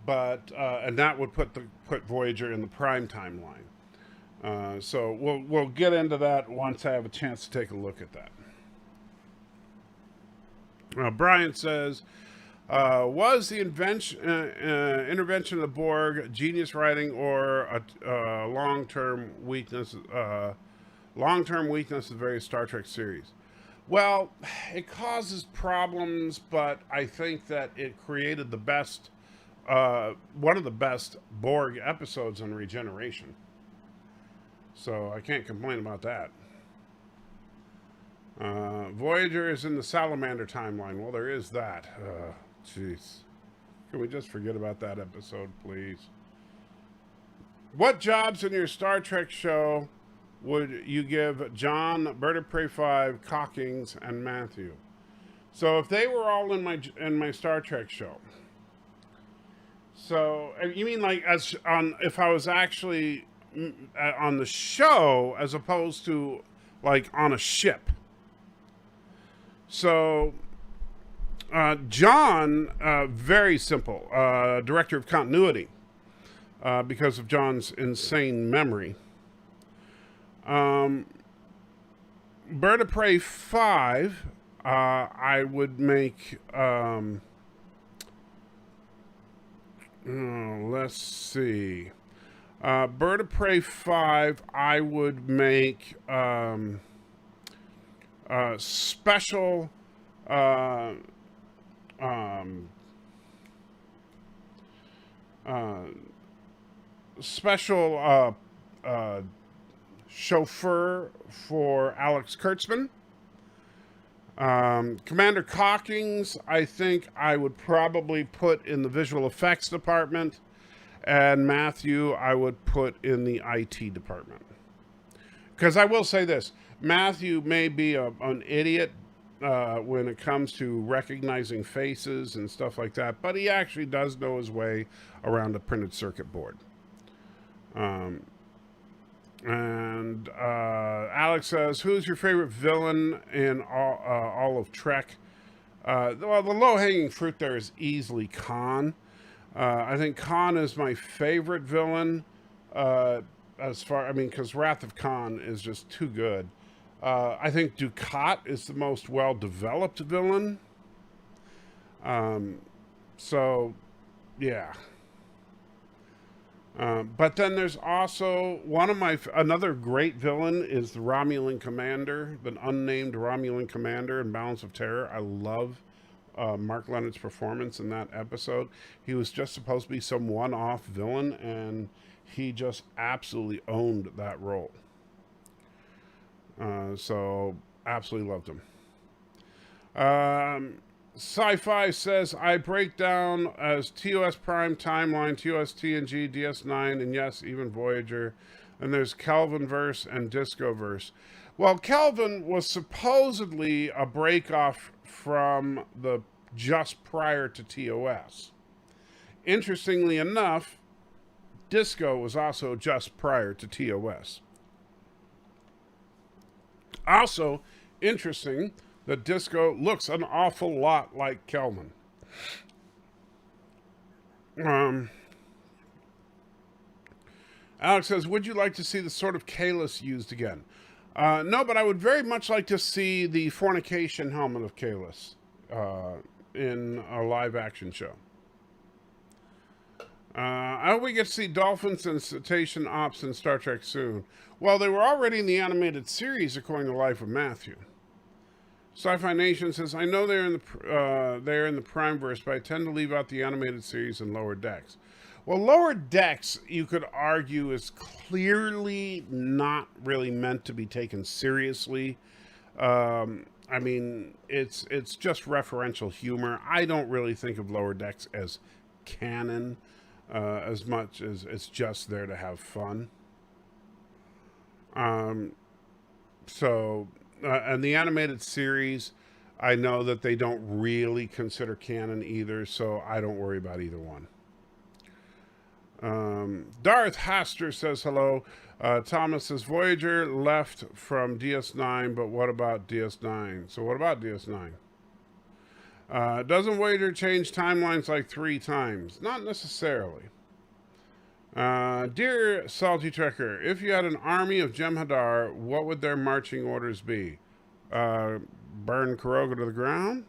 But and that would put Voyager in the prime timeline. So we'll get into that once I have a chance to take a look at that. Brian says, was the intervention of the Borg genius writing or a long-term weakness? Long-term weakness of various Star Trek series. Well, it causes problems, but I think that it created the best, one of the best Borg episodes on Regeneration. So I can't complain about that. Voyager is in the Salamander timeline. Well, there is that. Jeez. Can we just forget about that episode, please? What jobs in your Star Trek show would you give John, Bird of Prey 5, Cockings, and Matthew? So if they were all in my Star Trek show. So you mean like if I was actually on the show as opposed to like on a ship? So John, very simple, director of continuity, because of John's insane memory. Bird of Prey 5, I would make, let's see. Bird of Prey 5, I would make special chauffeur for Alex Kurtzman. Commander Cockings, I think I would probably put in the visual effects department, and Matthew I would put in the IT department. Because I will say this, Matthew may be an idiot, when it comes to recognizing faces and stuff like that, but he actually does know his way around a printed circuit board. And Alex says, who's your favorite villain in all of Trek? Well, the low-hanging fruit there is easily Khan. I think Khan is my favorite villain. Because Wrath of Khan is just too good. I think Dukat is the most well-developed villain. So, yeah. But then there's also another great villain is the Romulan commander, the unnamed Romulan commander in Balance of Terror. I love Mark Leonard's performance in that episode. He was just supposed to be some one-off villain, and he just absolutely owned that role. So absolutely loved him. Sci-Fi says, I break down as TOS Prime, Timeline, TOS TNG, DS9, and yes, even Voyager. And there's Kelvinverse and Discoverse. Well, Kelvin was supposedly a break-off from the just prior to TOS. Interestingly enough, Disco was also just prior to TOS. Also, interesting that Disco looks an awful lot like Kelvin. Alex says, would you like to see the Sword of Kahless used again? No, but I would very much like to see the fornication helmet of Kahless in a live-action show. I hope we get to see dolphins and cetacean ops in Star Trek soon. Well, they were already in the animated series, according to Life of Matthew. Sci-Fi Nation says, I know they're in the Primeverse, but I tend to leave out the animated series and Lower Decks. Well, Lower Decks, you could argue, is clearly not really meant to be taken seriously. I mean, it's just referential humor. I don't really think of Lower Decks as canon as much as it's just there to have fun. And the animated series, I know that they don't really consider canon either, so I don't worry about either one. Darth Haster says hello. Thomas says Voyager left from DS9, but what about DS9? So what about DS9? Doesn't Voyager change timelines like 3 times? Not necessarily. Dear Salty Trekker, if you had an army of Jem'Hadar, what would their marching orders be? Burn Kuroga to the ground?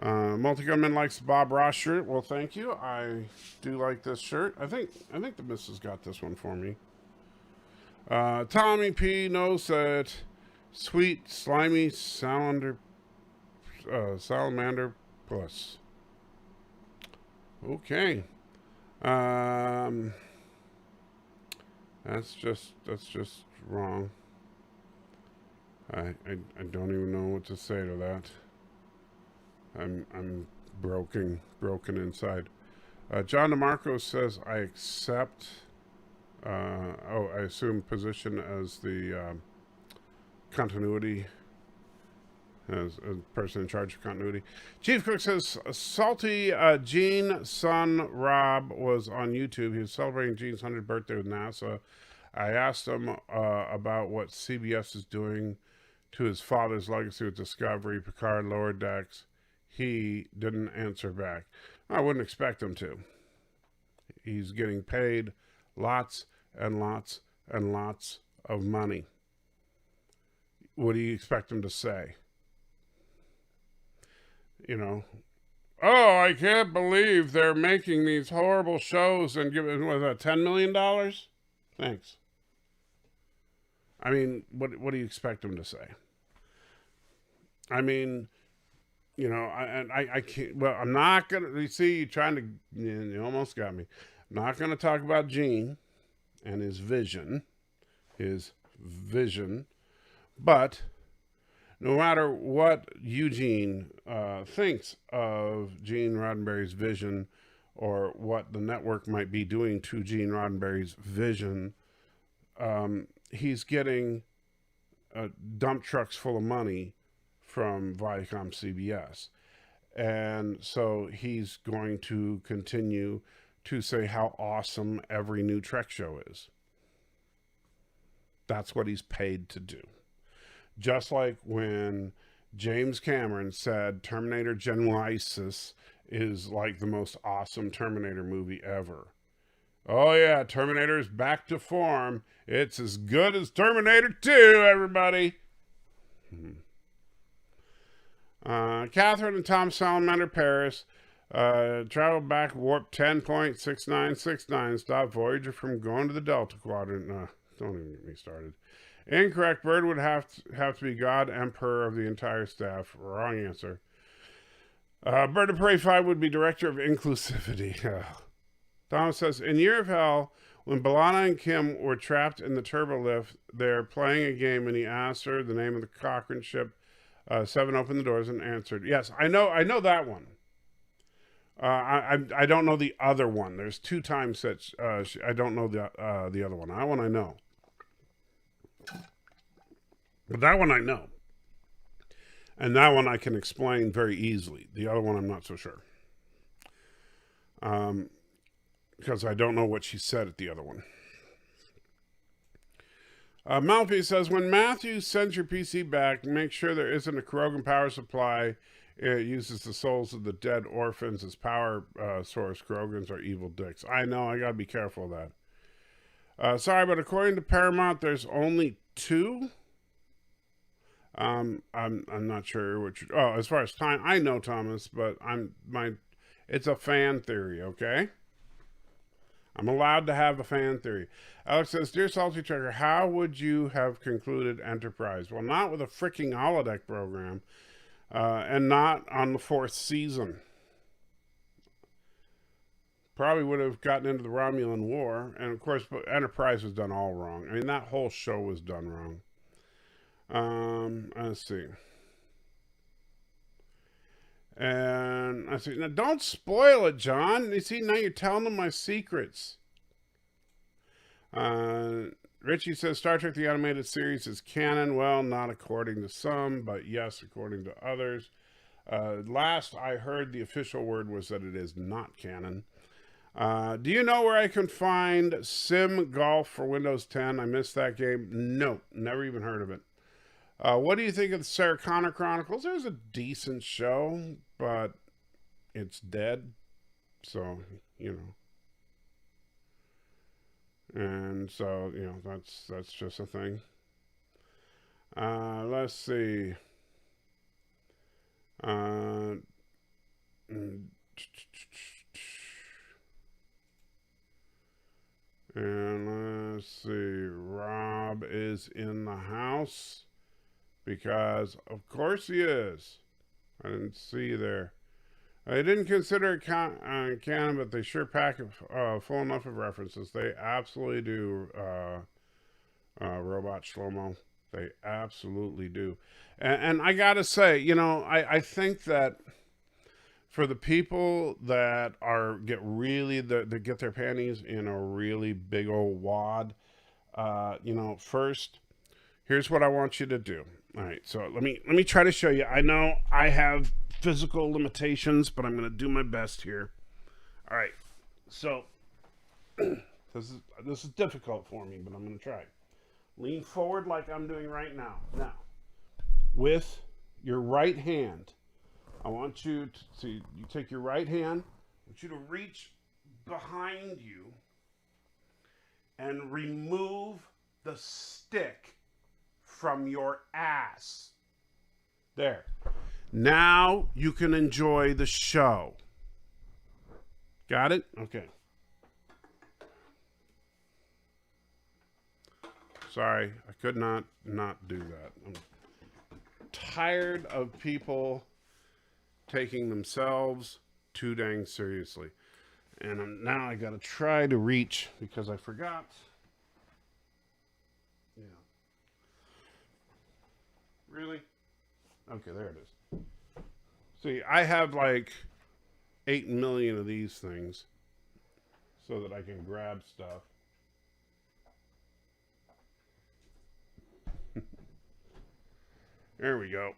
Multi-Gunman likes the Bob Ross shirt. Well, thank you. I do like this shirt. I think the missus got this one for me. Tommy P knows that sweet, slimy salamander plus. Okay. That's just wrong. I don't even know what to say to that. I'm broken inside. John DeMarco says I accept. I assume position as the continuity, as a person in charge of continuity. Chief Cook says Salty Gene son Rob was on YouTube. He was celebrating Gene's 100th birthday with NASA. I asked him about what CBS is doing to his father's legacy with Discovery, Picard, Lower Decks. He didn't answer back. I wouldn't expect him to. He's getting paid lots and lots and lots of money. What do you expect him to say? You know, oh, I can't believe they're making these horrible shows and giving, what is that, $10 million? Thanks. I mean, what do you expect him to say? I mean, you know, I can't, well, I'm not going to, you see, you're trying to, you almost got me. I'm not going to talk about Gene and his vision, but no matter what Eugene thinks of Gene Roddenberry's vision or what the network might be doing to Gene Roddenberry's vision, he's getting dump trucks full of money from Viacom CBS. And so he's going to continue to say how awesome every new Trek show is. That's what he's paid to do. Just like when James Cameron said Terminator Genisys is like the most awesome Terminator movie ever. Oh yeah, Terminator's back to form. It's as good as Terminator 2, everybody. Catherine and Tom Salamander Paris travel back warp 10.6969. Stop Voyager from going to the Delta Quadrant. Don't even get me started. Incorrect. Bird would have to be God Emperor of the entire staff. Wrong answer. Bird of Prey 5 would be Director of Inclusivity. Thomas says, in Year of Hell, when B'Elanna and Kim were trapped in the turbo lift, they're playing a game and he asked her the name of the Cochrane ship. Seven opened the doors and answered. Yes, I know that one. I don't know the other one. There's 2 times that I don't know the other one. That one I know. But that one I know. And that one I can explain very easily. The other one I'm not so sure. Because I don't know what she said at the other one. Malfi says, when Matthew sends your PC back, make sure there isn't a Krogan power supply. It uses the souls of the dead orphans as power source. Krogans are evil dicks. I know, I gotta be careful of that. Sorry, but according to Paramount, there's only 2. I'm not sure which. Oh, as far as time, I know, Thomas, but it's a fan theory, okay? I'm allowed to have a fan theory. Alex says, Dear Salty Trekker, how would you have concluded Enterprise? Well, not with a freaking holodeck program, and not on the 4th season. Probably would have gotten into the Romulan War, and of course, Enterprise was done all wrong. I mean, that whole show was done wrong. Let's see. And I said, now don't spoil it, John. You see, now you're telling them my secrets. Richie says Star Trek the Animated Series is canon. Well, not according to some, but yes, according to others. Last I heard, the official word was that it is not canon. Do you know where I can find Sim Golf for Windows 10? I missed that game. No, never even heard of it. What do you think of the Sarah Connor Chronicles? It was a decent show, but it's dead. So, you know. And so, you know, that's just a thing. Let's see. And let's see. Rob is in the house. Because, of course he is. I didn't see you there. I didn't consider it canon, but they sure pack full enough of references. They absolutely do, Robot Shlomo. They absolutely do. And I gotta say, you know, I think that for the people that that get their panties in a really big old wad, you know, first, here's what I want you to do. All right, so let me try to show you. I know I have physical limitations, but I'm going to do my best here. All right, so this is difficult for me, but I'm going to try. Lean forward like I'm doing right now. Now, with your right hand, I want you to you take your right hand. I want you to reach behind you and remove the stick from your ass. There. Now you can enjoy the show. Got it? Okay. Sorry, I could not do that. I'm tired of people taking themselves too dang seriously. And now I gotta try to reach because I forgot. Yeah. Really? Okay, there it is. See, I have like 8 million of these things so that I can grab stuff. There we go.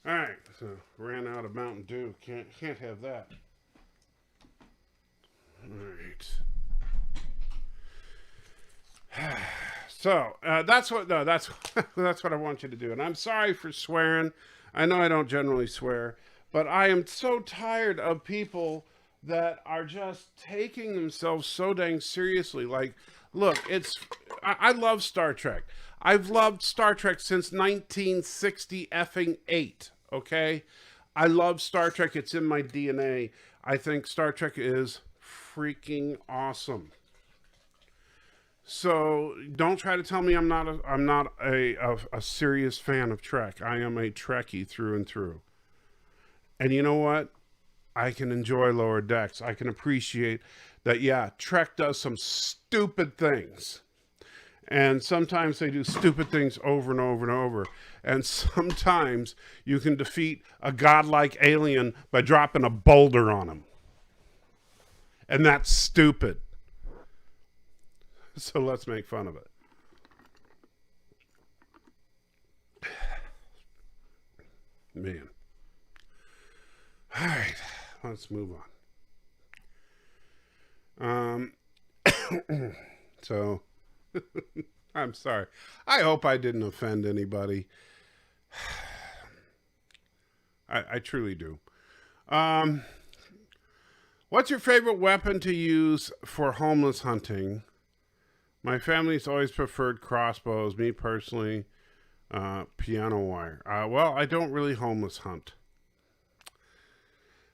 All right, so ran out of Mountain Dew. Can't have that. All right. So that's what that's that's what I want you to do. And I'm sorry for swearing. I know I don't generally swear, but I am so tired of people that are just taking themselves so dang seriously. Like, look, I love Star Trek. I've loved Star Trek since 1960 effing 8. Okay, I love Star Trek. It's in my DNA. I think Star Trek is freaking awesome. So don't try to tell me I'm not a serious fan of Trek. I am a Trekkie through and through. And you know what? I can enjoy Lower Decks. I can appreciate that. Yeah, Trek does some stupid things. And sometimes they do stupid things over and over and over. And sometimes you can defeat a godlike alien by dropping a boulder on him. And that's stupid. So let's make fun of it. Man. All right, let's move on. So, I'm sorry. I hope I didn't offend anybody. I truly do. What's your favorite weapon to use for homeless hunting? My family's always preferred crossbows. Me personally, piano wire. Well, I don't really homeless hunt.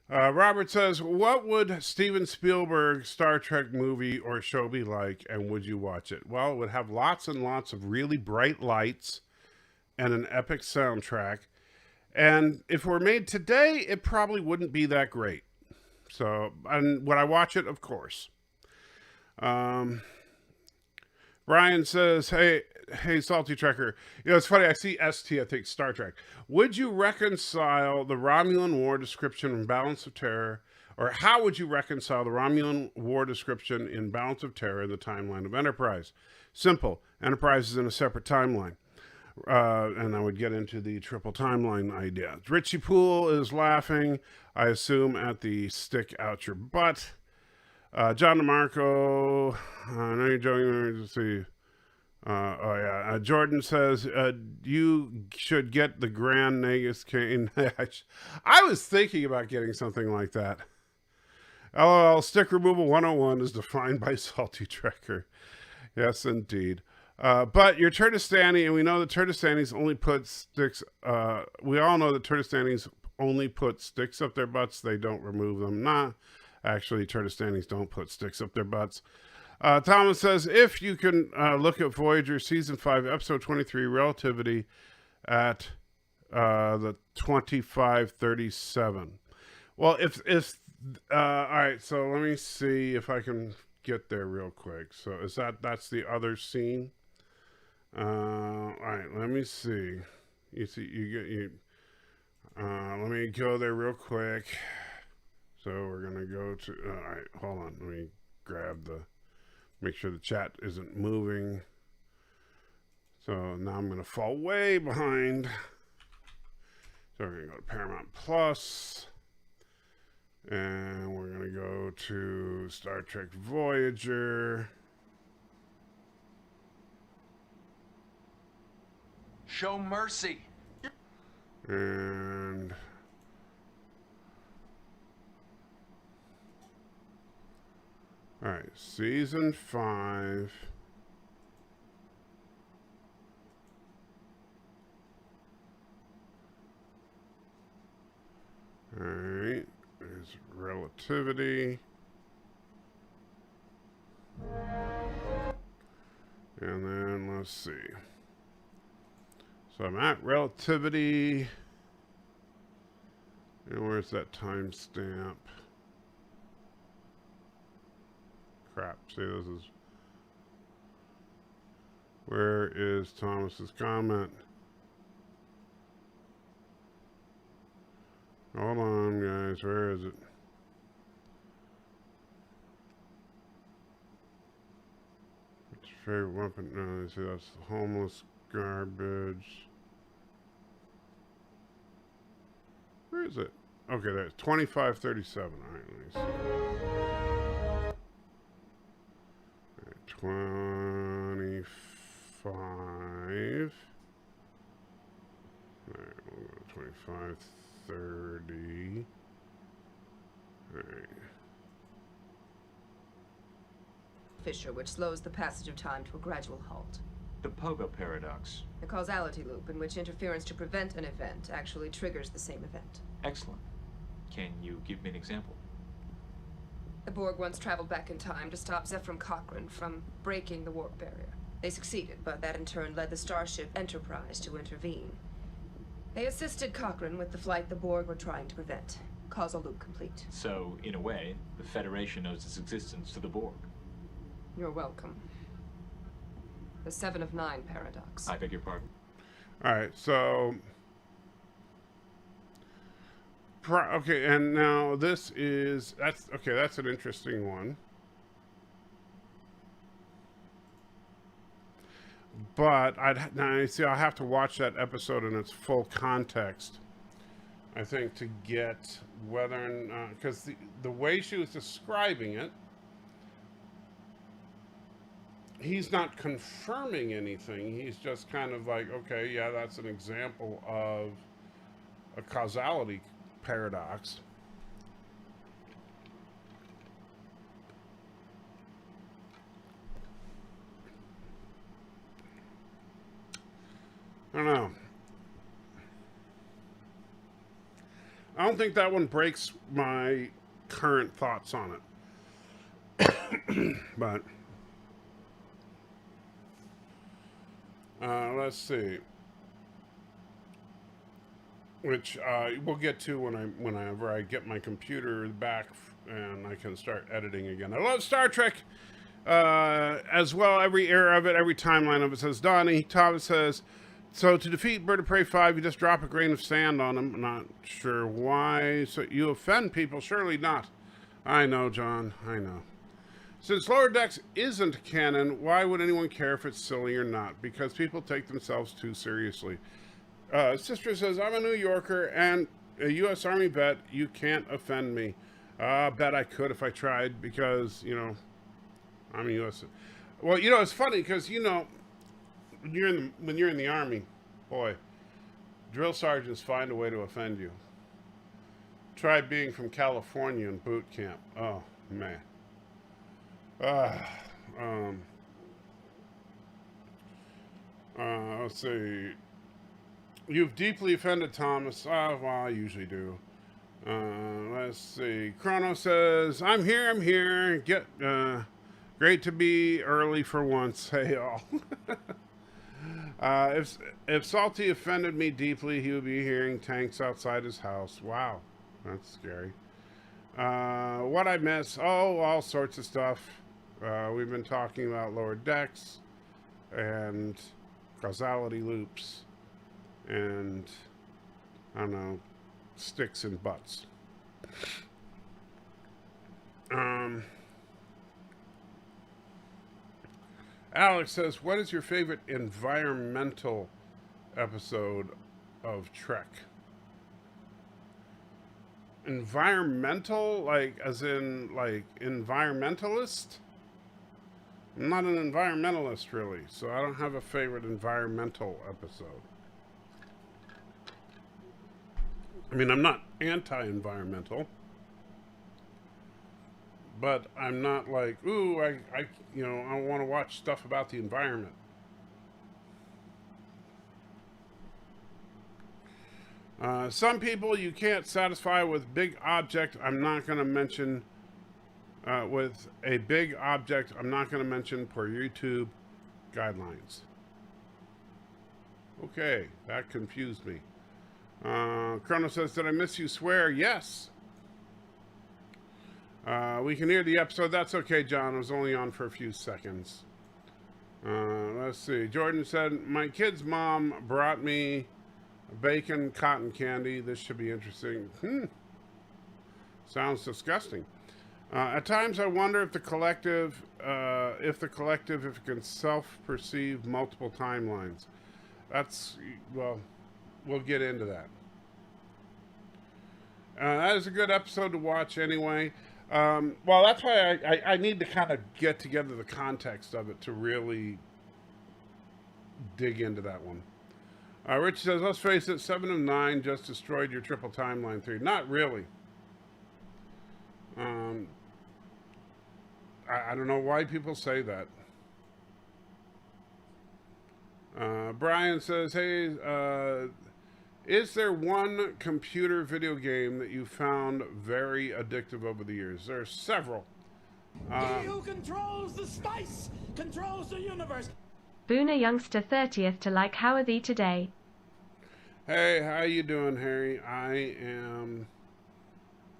Robert says, what would Steven Spielberg's Star Trek movie or show be like, and would you watch it? Well, it would have lots and lots of really bright lights and an epic soundtrack. And if it were made today, it probably wouldn't be that great. So, and would I watch it? Of course. Brian says, hey, Salty Trekker. You know, it's funny. I see ST, I think Star Trek. Would you reconcile the Romulan War description in Balance of Terror, or how would you reconcile the Romulan War description in Balance of Terror in the timeline of Enterprise? Simple. Enterprise is in a separate timeline. And I would get into the triple timeline idea. Richie Poole is laughing, I assume, at the stick out your butt. John DeMarco, I know you're joking. Let's see. Jordan says, you should get the Grand Nagus cane. I was thinking about getting something like that. LOL, stick removal 101 is defined by Salty Trekker. Yes, indeed. But your Turdistanis, and we know that Turdistanis only put sticks, we all know that Turdistanis only put sticks up their butts. They don't remove them. Actually, Turdistanis don't put sticks up their butts. Thomas says, if you can look at Voyager Season 5, Episode 23, Relativity at the 2537. Well, if all right, so let me see if I can get there real quick. So is that's the other scene? All right, let me see. Let me go there real quick. So we're gonna go to. All right, hold on. Let me grab make sure the chat isn't moving. So now I'm gonna fall way behind. So we're gonna go to Paramount Plus, and we're gonna go to Star Trek Voyager. Show mercy. And all right, Season 5. All right, there's Relativity. And then let's see. So I'm at Relativity. And where's that timestamp? Crap. See, this is. Where is Thomas's comment? Hold on, guys. Where is it? Favorite weapon? No, let's see, that's homeless garbage. Where is it? Okay, there's 2537. All right, let me see. All right, 25. All right, we'll go to 25, 30. All right. Fissure, which slows the passage of time to a gradual halt. The Pogo paradox. A causality loop in which interference to prevent an event actually triggers the same event. Excellent. Can you give me an example? The Borg once traveled back in time to stop Zephram Cochrane from breaking the warp barrier. They succeeded, but that in turn led the starship Enterprise to intervene. They assisted Cochrane with the flight the Borg were trying to prevent. Causal loop complete. So, in a way, the Federation owes its existence to the Borg. You're welcome. The 7 of 9 paradox. I beg your pardon? All right, so... Okay, and now this is... That's an interesting one. But I'll have to watch that episode in its full context, I think, to get whether or not... Because the way she was describing it, he's not confirming anything. He's just kind of like, okay, yeah, that's an example of a causality paradox. I don't know. I don't think that one breaks my current thoughts on it. But let's see, which we'll get to whenever I get my computer back and I can start editing again. I love Star Trek as well. Every era of it, every timeline of it, says Donnie. Thomas says, so to defeat Bird of Prey 5, you just drop a grain of sand on them. Not sure why. So you offend people? Surely not. I know, John. I know. Since Lower Decks isn't canon, why would anyone care if it's silly or not? Because people take themselves too seriously. Sister says, I'm a New Yorker and a U.S. Army vet. You can't offend me. Bet I could if I tried because, I'm a U.S. Well, it's funny because, when you're in the Army, boy, drill sergeants find a way to offend you. Try being from California in boot camp. Oh, man. Let's see. You've deeply offended Thomas. Well, I usually do. Let's see. Chrono says, I'm here. Great to be early for once. Hey, all. If Salty offended me deeply, he would be hearing tanks outside his house. Wow. That's scary. What I miss? Oh, all sorts of stuff. We've been talking about Lower Decks and causality loops and, I don't know, sticks and butts. Alex says, what is your favorite environmental episode of Trek? Environmental? Like, as in, like, environmentalist? I'm not an environmentalist, really, so I don't have a favorite environmental episode. I mean, I'm not anti-environmental, but I'm not like, ooh, I want to watch stuff about the environment. Some people you can't satisfy with big object. I'm not going to mention with a big object. I'm not going to mention per YouTube guidelines. Okay, that confused me. Chrono says, did I miss you swear? Yes. We can hear the episode. That's okay, John. It was only on for a few seconds. Let's see. Jordan said, my kid's mom brought me bacon cotton candy. This should be interesting. Sounds disgusting. At times, I wonder if the collective, if it can self-perceive multiple timelines. That's, well, we'll get into that. That is a good episode to watch anyway. Well, that's why I need to kind of get together the context of it to really dig into that one. Rich says, let's face it, 7 of 9 just destroyed your triple timeline theory. Not really. I don't know why people say that. Brian says, hey, is there one computer video game that you found very addictive over the years? There are several. He who controls the spice controls the universe. Boona Youngster 30th to like, how are thee today? Hey, how you doing, Harry? I am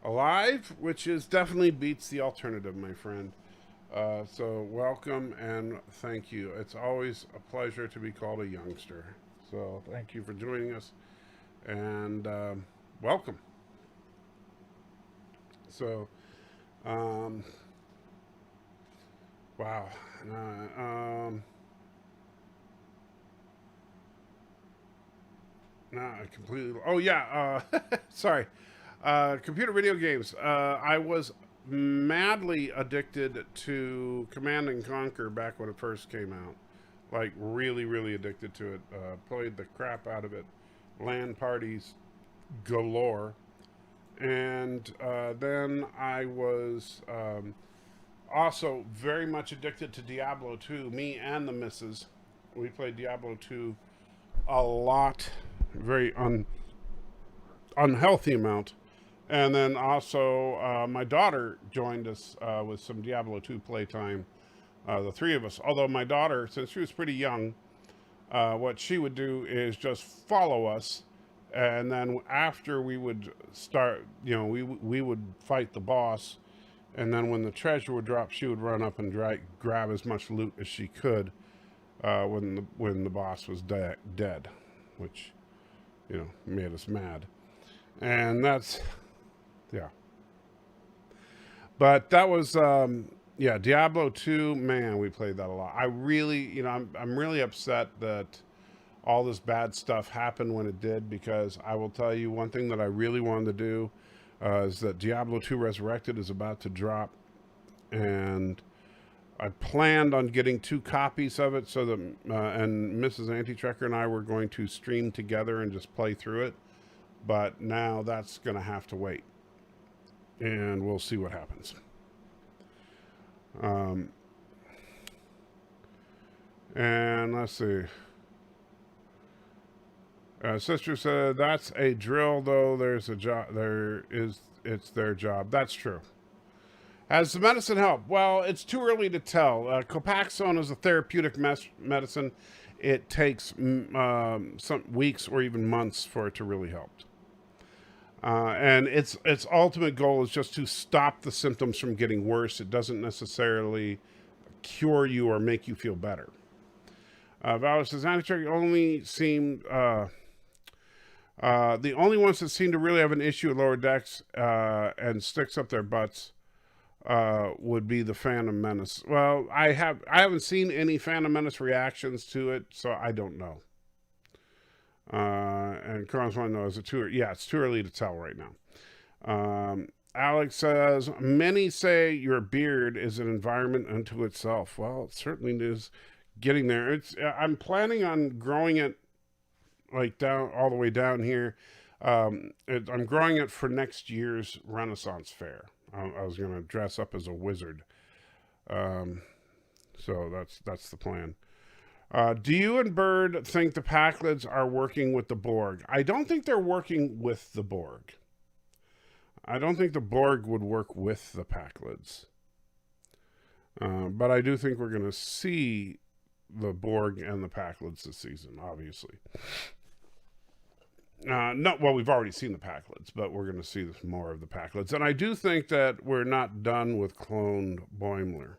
alive, which is definitely beats the alternative, my friend. So welcome and thank you. It's always a pleasure to be called a youngster. So thank you for joining us and welcome. So, wow. No, I completely. Oh yeah. Sorry. Computer video games. I was madly addicted to Command and Conquer back when it first came out. Like really, really addicted to it. Played the crap out of it. LAN parties galore. And then I was also very much addicted to Diablo 2. Me and the missus. We played Diablo 2 a lot. Very unhealthy amount. And then also my daughter joined us with some Diablo 2 playtime. The three of us. Although my daughter, since she was pretty young, what she would do is just follow us. And then after we would start, we would fight the boss. And then when the treasure would drop, she would run up and grab as much loot as she could when the boss was dead, which, made us mad. And that's, yeah. But that was, Diablo 2, man, we played that a lot. I really, I'm really upset that all this bad stuff happened when it did, because I will tell you one thing that I really wanted to do is that Diablo 2 Resurrected is about to drop, and I planned on getting 2 copies of it so that, and Mrs. Antitrekker and I were going to stream together and just play through it, but now that's going to have to wait, and we'll see what happens. And let's see. Sister said, that's a drill, though. There's a job. It's their job. That's true. Has the medicine helped? Well, it's too early to tell. Copaxone is a therapeutic medicine. It takes some weeks or even months for it to really help. And its ultimate goal is just to stop the symptoms from getting worse. It doesn't necessarily cure you or make you feel better. Valor says, Antitrekker only seemed... the only ones that seem to really have an issue with lower decks and sticks up their butts would be the Phantom Menace. Well, I haven't seen any Phantom Menace reactions to it, so I don't know. And Carlos want to know, is it too early? Yeah, it's too early to tell right now. Alex says, many say your beard is an environment unto itself. Well, it certainly is getting there. I'm planning on growing it like down all the way down here. I'm growing it for next year's Renaissance Fair. I was going to dress up as a wizard. So that's the plan. Do you and Bird think the Packlids are working with the Borg? I don't think they're working with the Borg. I don't think the Borg would work with the Packlids. But I do think we're going to see the Borg and the Packlids this season, obviously. We've already seen the Packlids, but we're going to see more of the Packlids. And I do think that we're not done with cloned Boimler.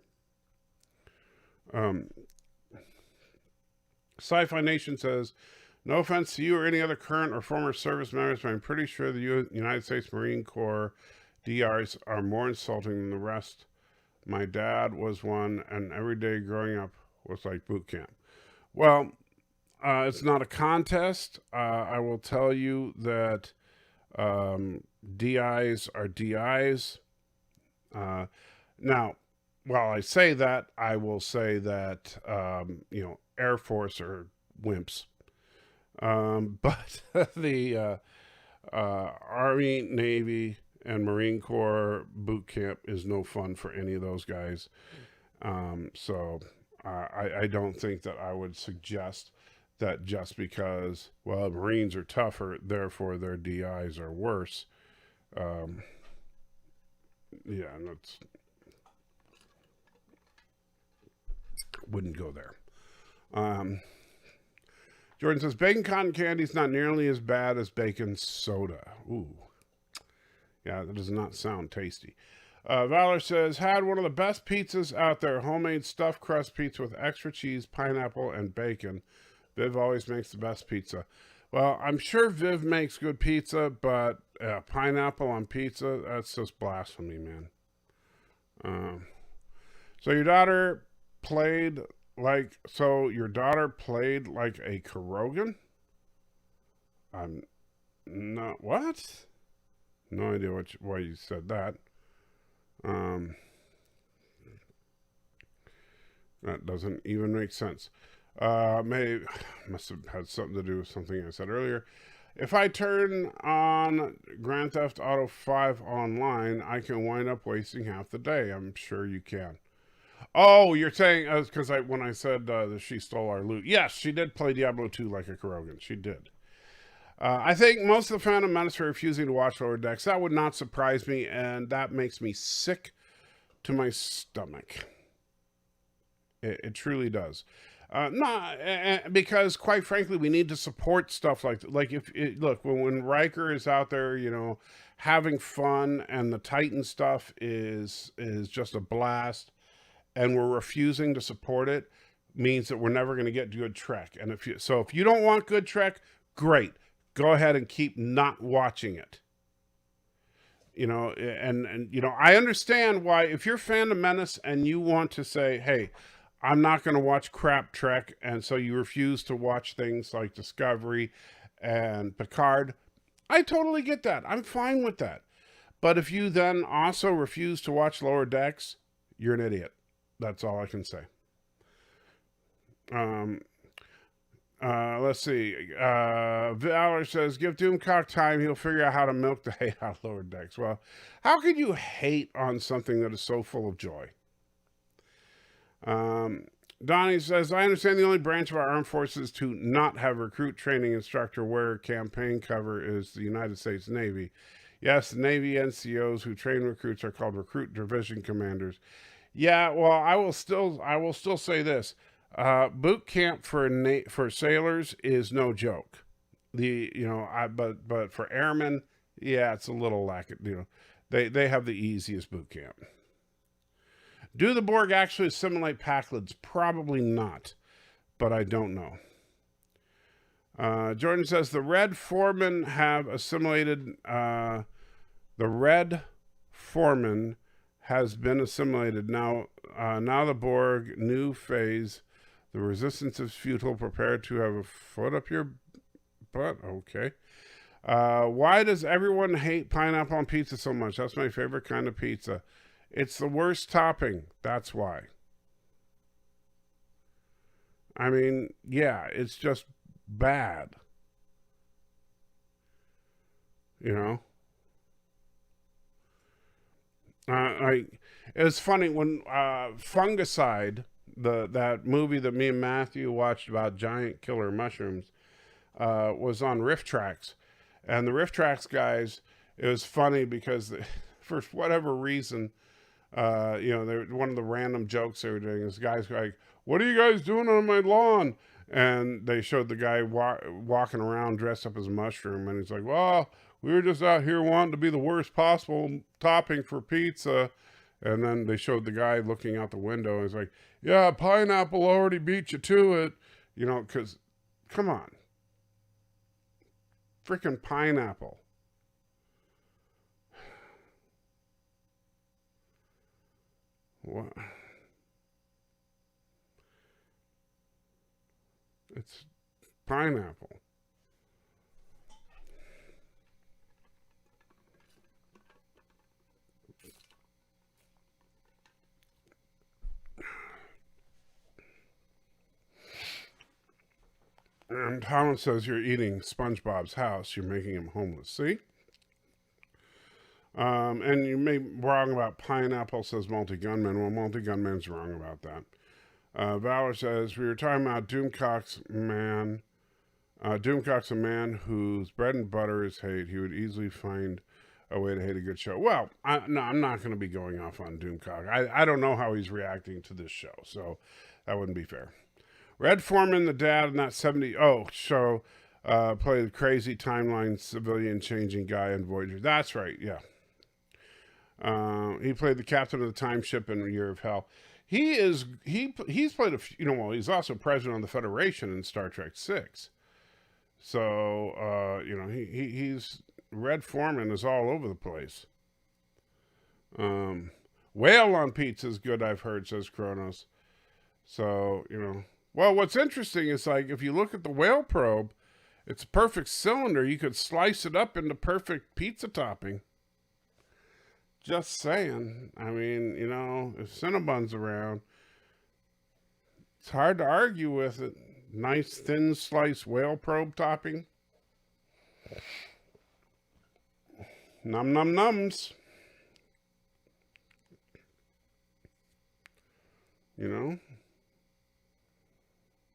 Sci-Fi Nation says, no offense to you or any other current or former service members, but I'm pretty sure the United States Marine Corps DRs are more insulting than the rest. My dad was one, and every day growing up was like boot camp. Well, it's not a contest. I will tell you that DIs are DIs. Now, while I say that, I will say that, Air Force are wimps. But the Army, Navy, and Marine Corps boot camp is no fun for any of those guys. So I don't think that I would suggest that just because, well, Marines are tougher, therefore their DIs are worse. And that's wouldn't go there. Jordan says, bacon cotton candy is not nearly as bad as bacon soda. Ooh. Yeah, that does not sound tasty. Valor says, had one of the best pizzas out there. Homemade stuffed crust pizza with extra cheese, pineapple, and bacon. Viv always makes the best pizza. Well, I'm sure Viv makes good pizza, but pineapple on pizza, that's just blasphemy, man. So your daughter played like a Kurogan? I'm not, what? No idea why you said that. That doesn't even make sense. Must have had something to do with something I said earlier. If I turn on Grand Theft Auto 5 online, I can wind up wasting half the day. I'm sure you can. Oh, you're saying, because when I said that she stole our loot. Yes, she did play Diablo 2 like a Kurogan. She did. I think most of the Phantom Menace are refusing to watch Lower Decks. That would not surprise me, and that makes me sick to my stomach. It truly does. Because quite frankly, we need to support stuff like when Riker is out there, having fun, and the Titan stuff is just a blast, and we're refusing to support it, means that we're never going to get good Trek. And if you don't want good Trek, great. Go ahead and keep not watching it. I understand why, if you're Phantom Menace and you want to say, hey, I'm not going to watch crap Trek, and so you refuse to watch things like Discovery and Picard, I totally get that. I'm fine with that. But if you then also refuse to watch Lower Decks, you're an idiot. That's all I can say. Let's see. Valor says, give Doomcock time. He'll figure out how to milk the hate out of Lower Decks. Well, how could you hate on something that is so full of joy? Donnie says, I understand the only branch of our armed forces to not have a recruit training instructor wear campaign cover is the United States Navy. Yes, the Navy NCOs who train recruits are called recruit division commanders. Yeah, well, I will still say this. Boot camp for sailors is no joke. But for airmen, yeah, it's a little they have the easiest boot camp. Do the Borg actually assimilate Packlids? Probably not, but I don't know. Jordan says the Red Foremen have assimilated. The Red Foreman has been assimilated. Now the Borg, new phase. The resistance is futile. Prepare to have a foot up your butt. Okay. Why does everyone hate pineapple on pizza so much? That's my favorite kind of pizza. It's the worst topping. That's why. I mean, yeah, it's just bad. It's funny when Fungicide, that movie that me and Matthew watched about giant killer mushrooms, was on Riff Tracks, and the Riff Tracks guys, it was funny because for whatever reason, one of the random jokes they were doing is guys like, what are you guys doing on my lawn? And they showed the guy walking around dressed up as a mushroom, and he's like, well, we were just out here wanting to be the worst possible topping for pizza. And then they showed the guy looking out the window, and he's like, yeah, pineapple already beat you to it. Because, come on. Freaking pineapple. What? It's pineapple. And Thomas says you're eating SpongeBob's house. You're making him homeless. See? And you may be wrong about pineapple, says Multi-Gunman. Well, Multi-Gunman's wrong about that. Valor says, we were talking about Doomcock's man. Doomcock's a man whose bread and butter is hate. He would easily find a way to hate a good show. Well, no, I'm not going to be going off on Doomcock. I don't know how he's reacting to this show, so that wouldn't be fair. Red Foreman, the dad in that 70... Oh, show played the crazy timeline civilian changing guy in Voyager. That's right, yeah. He played the captain of the time ship in Year of Hell. He's played a few, well, he's also president of the Federation in Star Trek 6. So, he's Red Foreman is all over the place. Whale on pizza is good, I've heard, says Kronos. So, well, what's interesting is, like, if you look at the whale probe, it's a perfect cylinder. You could slice it up into perfect pizza topping. Just saying. I mean, if Cinnabon's around, it's hard to argue with it. Nice thin sliced whale probe topping. Num num nums.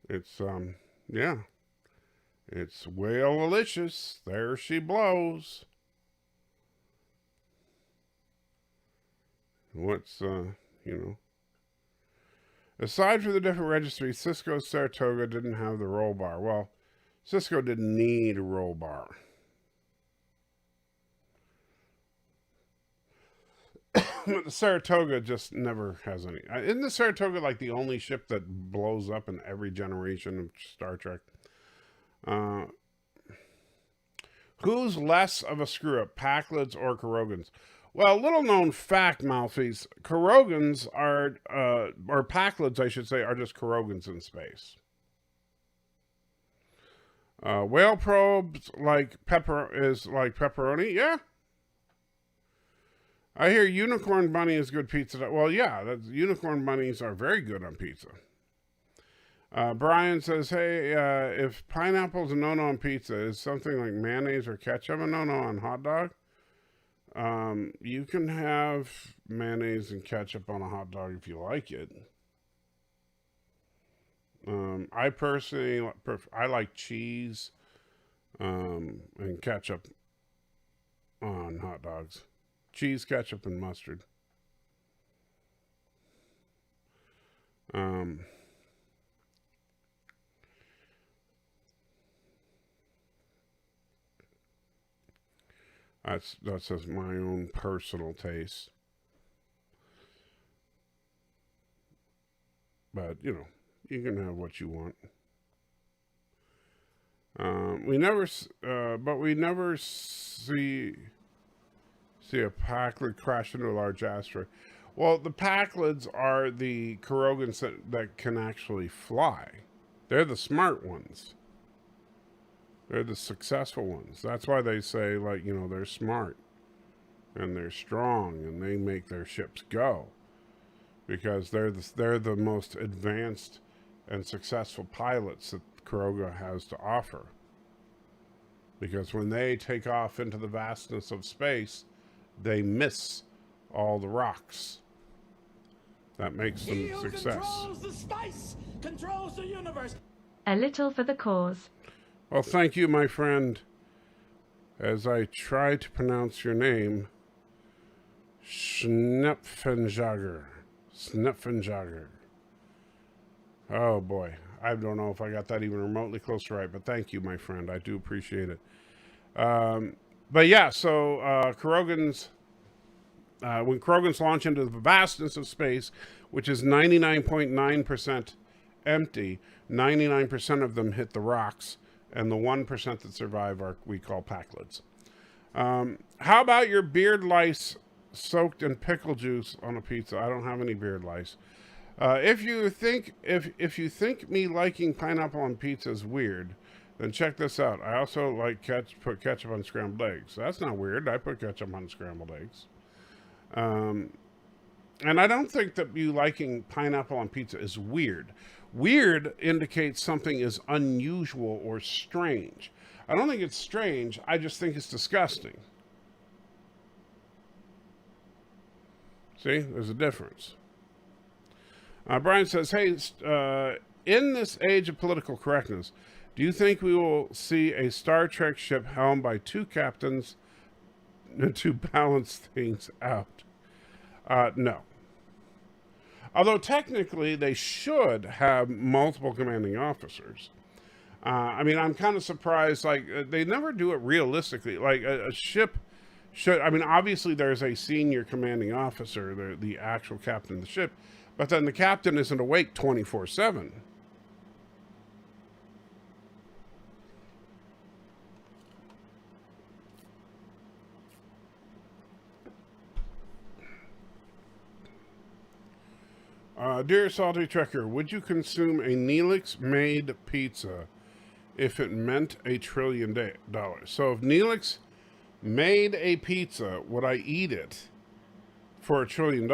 It's yeah. It's whale-alicious. There she blows. What's aside from the different registries, Cisco's Saratoga didn't have the roll bar. Well, Cisco didn't need a roll bar. But the Saratoga just never has any. Isn't the Saratoga like the only ship that blows up in every generation of Star Trek? Who's less of a screw-up, Packlids or Kurogans? Well, little known fact, Malfies, Kurogans are, or Packlids, I should say, are just Kurogans in space. Whale probes like pepperoni, yeah. I hear unicorn bunny is good pizza. Well, yeah, unicorn bunnies are very good on pizza. Brian says, hey, if pineapple's a no-no on pizza, is something like mayonnaise or ketchup a no-no on hot dog? You can have mayonnaise and ketchup on a hot dog if you like it. I personally, I like cheese and ketchup on hot dogs. Cheese, ketchup, and mustard. That's just my own personal taste. But, you can have what you want. We never see a Packlid crash into a large asteroid. Well, the Packlids are the Kurogans that can actually fly. They're the smart ones. They're the successful ones. That's why they say, like, they're smart. And they're strong. And they make their ships go. Because they're the most advanced and successful pilots that Kuroga has to offer. Because when they take off into the vastness of space, they miss all the rocks. That makes them success. Controls the space, controls the universe. A little for the cause. Well, thank you, my friend. As I try to pronounce your name, Schnepfenjager. Oh boy, I don't know if I got that even remotely close to right, but thank you, my friend. I do appreciate it. But yeah, so Kurogans, when Kurogans launch into the vastness of space, which is 99.9% empty, 99% of them hit the rocks, and the 1% that survive we call Packlids. How about your beard lice soaked in pickle juice on a pizza. I don't have any beard lice. If you think me liking pineapple on pizza is weird, then check this out. I also like put ketchup on scrambled eggs. That's not weird. I put ketchup on scrambled eggs. And I don't think that you liking pineapple on pizza is weird. Weird indicates something is unusual or strange. I don't think it's strange. I just think it's disgusting. See, there's a difference. Brian says, hey, in this age of political correctness, do you think we will see a Star Trek ship helmed by two captains to balance things out? No. Although technically they should have multiple commanding officers. I mean, I'm kind of surprised, like, they never do it realistically. Like, a ship should, I mean, obviously there's a senior commanding officer, the actual captain of the ship, but then the captain isn't awake 24/7. Dear Salty Trekker, would you consume a Nelix-made pizza if it meant $1 trillion? So if Nelix made a pizza, would I eat it for $1 trillion?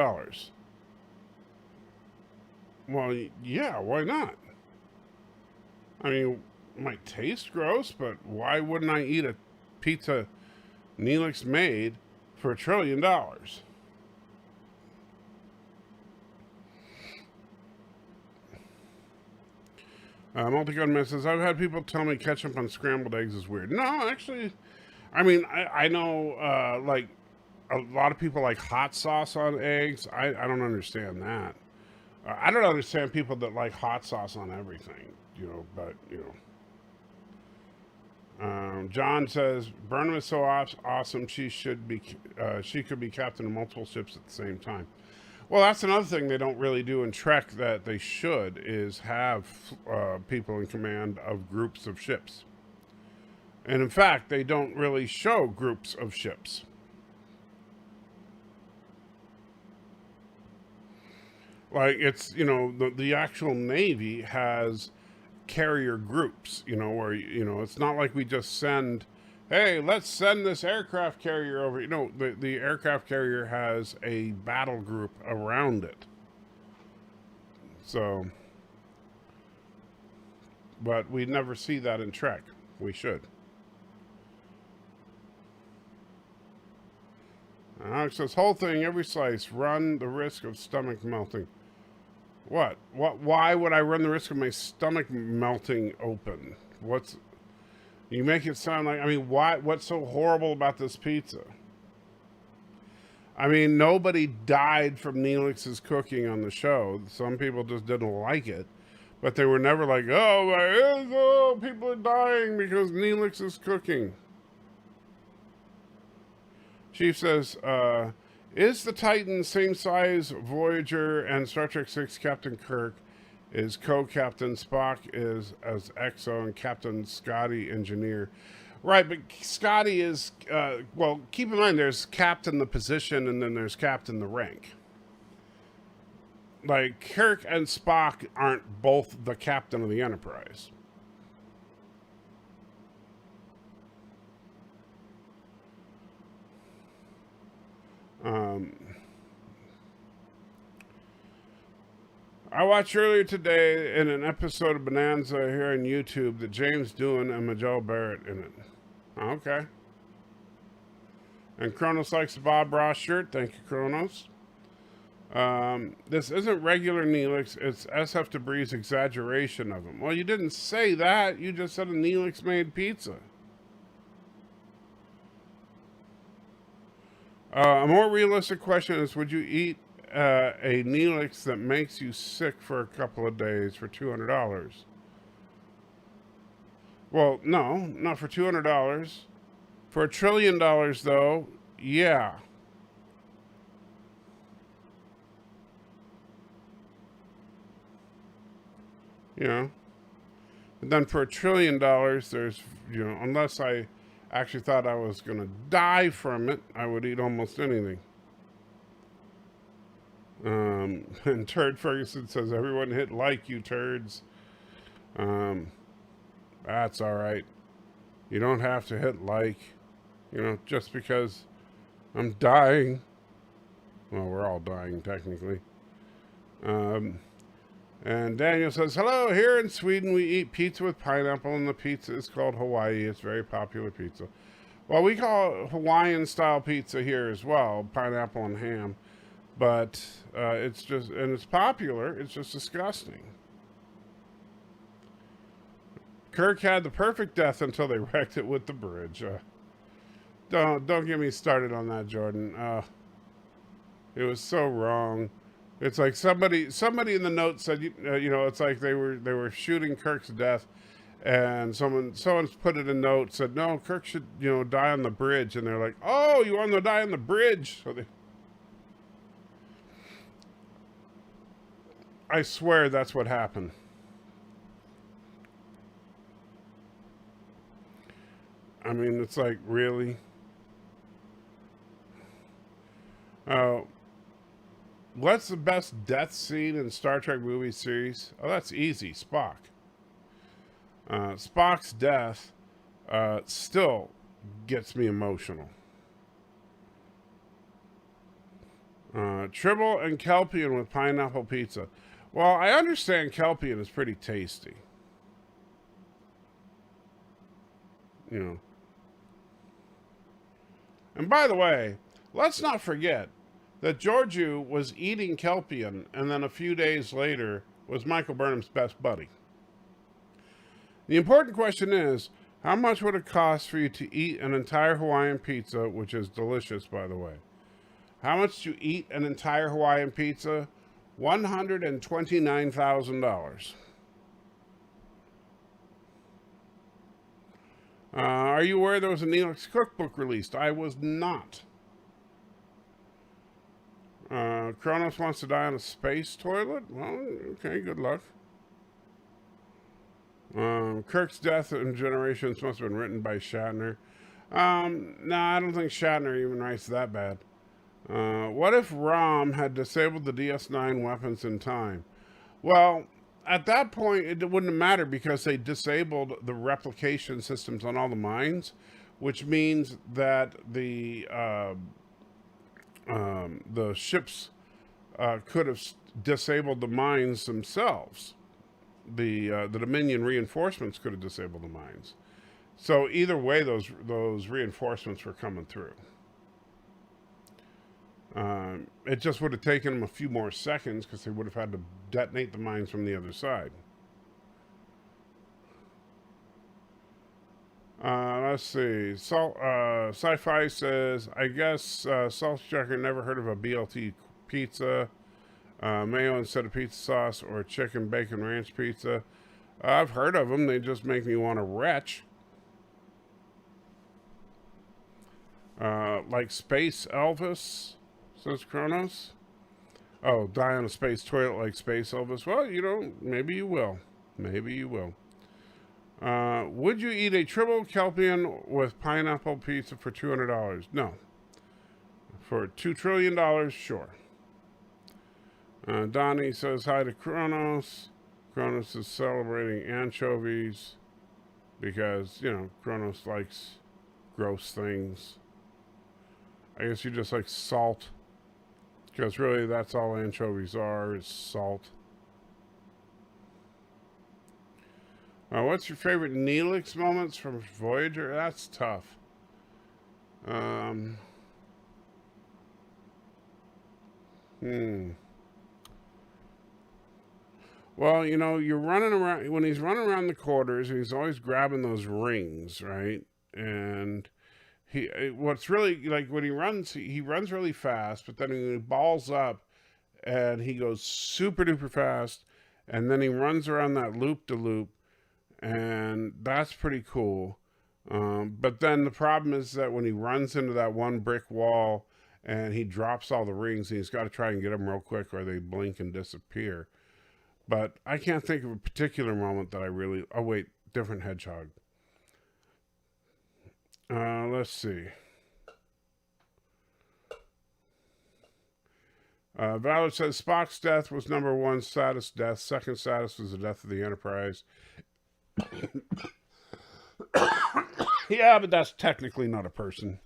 Well, yeah, why not? I mean, it might taste gross, but why wouldn't I eat a pizza Nelix made for $1 trillion? Multigun Man says, I've had people tell me ketchup on scrambled eggs is weird. No, actually, I mean, I know, like, a lot of people like hot sauce on eggs. I don't understand that. I don't understand people that like hot sauce on everything, you know, but, you know. John says, Burnham is so awesome, she could be captain of multiple ships at the same time. Well, that's another thing they don't really do in Trek that they should, is have people in command of groups of ships. And in fact, they don't really show groups of ships. Like, it's, you know, the actual Navy has carrier groups, you know, where, you know, it's not like we just send, hey, let's send this aircraft carrier over. You know, the aircraft carrier has a battle group around it. So, but we never see that in Trek. We should. Alex says, whole thing, every slice, run the risk of stomach melting. What? Why would I run the risk of my stomach melting open? You make it sound like, I mean, what's so horrible about this pizza? I mean, nobody died from Nelix's cooking on the show. Some people just didn't like it. But they were never like, oh, people are dying because Nelix is cooking. Chief says, is the Titan same size Voyager and Star Trek 6 Captain Kirk is co-captain, Spock is as XO, and Captain Scotty engineer. Right, but Scotty is, well, keep in mind there's captain the position and then there's captain the rank. Like, Kirk and Spock aren't both the captain of the Enterprise. I watched earlier today in an episode of Bonanza here on YouTube that James Doohan and Majel Barrett in it. Okay. And Kronos likes the Bob Ross shirt. Thank you, Kronos. This isn't regular Nelix. It's SF Debris' exaggeration of him. Well, you didn't say that. You just said a Nelix-made pizza. A more realistic question is, would you eat a Nelix that makes you sick for a couple of days for $200? Well, no, not for $200. For $1 trillion, though, yeah. You know? And then for $1 trillion, there's, you know, unless I actually thought I was going to die from it, I would eat almost anything. And Turd Ferguson says, everyone hit like, you turds. That's all right. You don't have to hit like, just because I'm dying. Well, we're all dying, technically. And Daniel says, hello, here in Sweden we eat pizza with pineapple, and the pizza is called Hawaii. It's very popular pizza. Well, we call it Hawaiian-style pizza here as well, pineapple and ham. But it's just, and it's popular, it's just disgusting. Kirk had the perfect death until they wrecked it with the bridge. Don't get me started on that, Jordan. It was so wrong. It's like somebody in the note said, it's like they were shooting Kirk's death, and someone's put it in a note, said, no, Kirk should, die on the bridge. And they're like, oh, you want to die on the bridge? So I swear that's what happened. I mean, it's like, really? What's the best death scene in Star Trek movie series? Oh, that's easy. Spock. Spock's death still gets me emotional. Tribble and Kelpian with pineapple pizza. Well, I understand Kelpian is pretty tasty. And by the way, let's not forget that Georgiou was eating Kelpian, and then a few days later was Michael Burnham's best buddy. The important question is, how much would it cost for you to eat an entire Hawaiian pizza, which is delicious, by the way? How much to eat an entire Hawaiian pizza? $129,000. Are you aware there was a Nelix cookbook released? I was not. Kronos wants to die on a space toilet? Well, okay, good luck. Kirk's death in Generations must have been written by Shatner. No, I don't think Shatner even writes that bad. What if Rom had disabled the DS9 weapons in time? Well, at that point, it wouldn't have mattered because they disabled the replication systems on all the mines, which means that the ships could have disabled the mines themselves. The Dominion reinforcements could have disabled the mines. So either way, those reinforcements were coming through. It just would have taken them a few more seconds because they would have had to detonate the mines from the other side. Let's see. Sci-Fi says, I guess Salt Checker never heard of a BLT pizza. Mayo instead of pizza sauce, or chicken bacon ranch pizza. I've heard of them. They just make me want to retch. Like Space Elvis, says Kronos. Oh, die on a space toilet like Space Elvis. Well, maybe you will. Maybe you will. Would you eat a triple Kelpian with pineapple pizza for $200? No. For $2 trillion, sure. Donnie says hi to Kronos. Kronos is celebrating anchovies because, Kronos likes gross things. I guess you just like salt, because really that's all anchovies are, is salt. What's your favorite Nelix moments from Voyager? That's tough. Well, you're running around, when he's running around the quarters, he's always grabbing those rings, right? And what's really, like, when he runs really fast, but then he balls up and he goes super duper fast, and then he runs around that loop-de-loop, and that's pretty cool. But then the problem is that when he runs into that one brick wall and he drops all the rings, and he's got to try and get them real quick or they blink and disappear. But I can't think of a particular moment that I really... Oh, wait. Different hedgehog. Let's see. Valor says Spock's death was number one saddest death. Second saddest was the death of the Enterprise. Yeah, but that's technically not a person.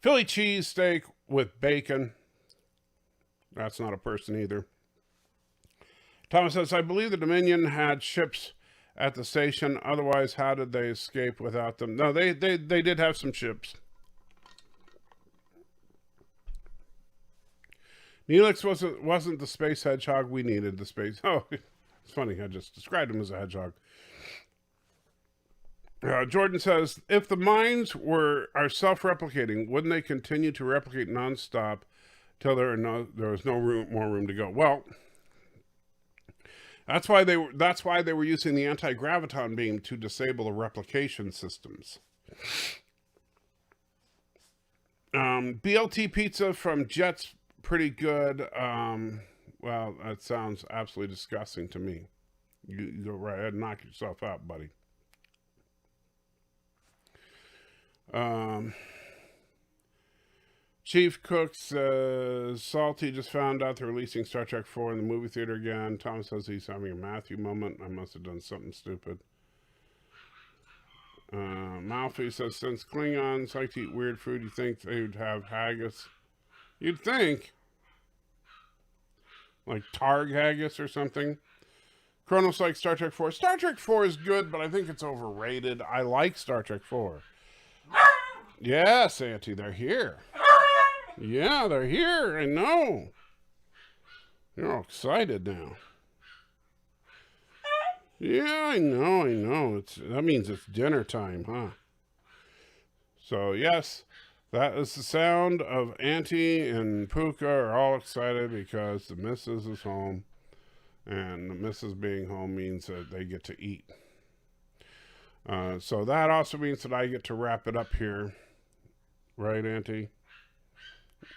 Philly cheesesteak with bacon. That's not a person either. Thomas says, I believe the Dominion had ships at the station. Otherwise, how did they escape without them? No, they did have some ships. Nelix wasn't the space hedgehog we needed. The space. Oh, it's funny. I just described him as a hedgehog. Jordan says, if the minds are self-replicating, wouldn't they continue to replicate nonstop till there was no more room to go? Well, that's why they were using the anti-graviton beam to disable the replication systems. BLT pizza from Jet's pretty good. Well, that sounds absolutely disgusting to me. You go right ahead and knock yourself out, buddy. Chief Cook says, Salty just found out they're releasing Star Trek 4 in the movie theater again. Tom says he's having a Matthew moment. I must have done something stupid. Malfi says, since Klingons like to eat weird food, you think they would have haggis? You'd think. Like Targ haggis or something. Kronos likes Star Trek 4. Star Trek 4 is good, but I think it's overrated. I like Star Trek 4. Yes, Auntie, they're here. Yeah, they're here. I know. You're all excited now. Yeah, I know. That means it's dinner time, huh? So, yes, that is the sound of Auntie and Puka are all excited because the missus is home. And the missus being home means that they get to eat. So that also means that I get to wrap it up here. Right, Auntie?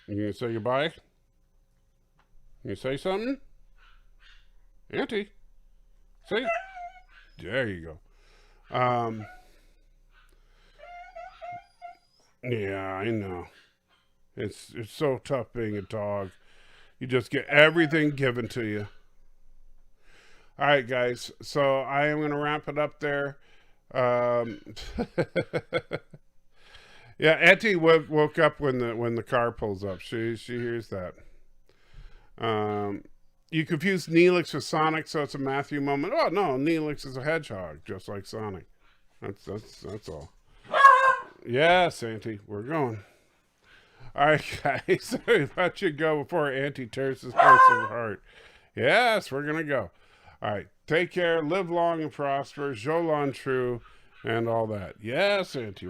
You gonna say goodbye? You say something? Auntie? Say. There you go. Yeah, I know. It's so tough being a dog. You just get everything given to you. All right, guys. So I am going to wrap it up there. Yeah, Auntie woke up when the car pulls up. She hears that. You confuse Nelix with Sonic, so it's a Matthew moment. Oh no, Nelix is a hedgehog, just like Sonic. That's all. Yes, Auntie, we're going. All right, guys, let you go before Auntie tears this person apart. Yes, we're gonna go. All right, take care, live long and prosper, Jolan true, and all that. Yes, Auntie.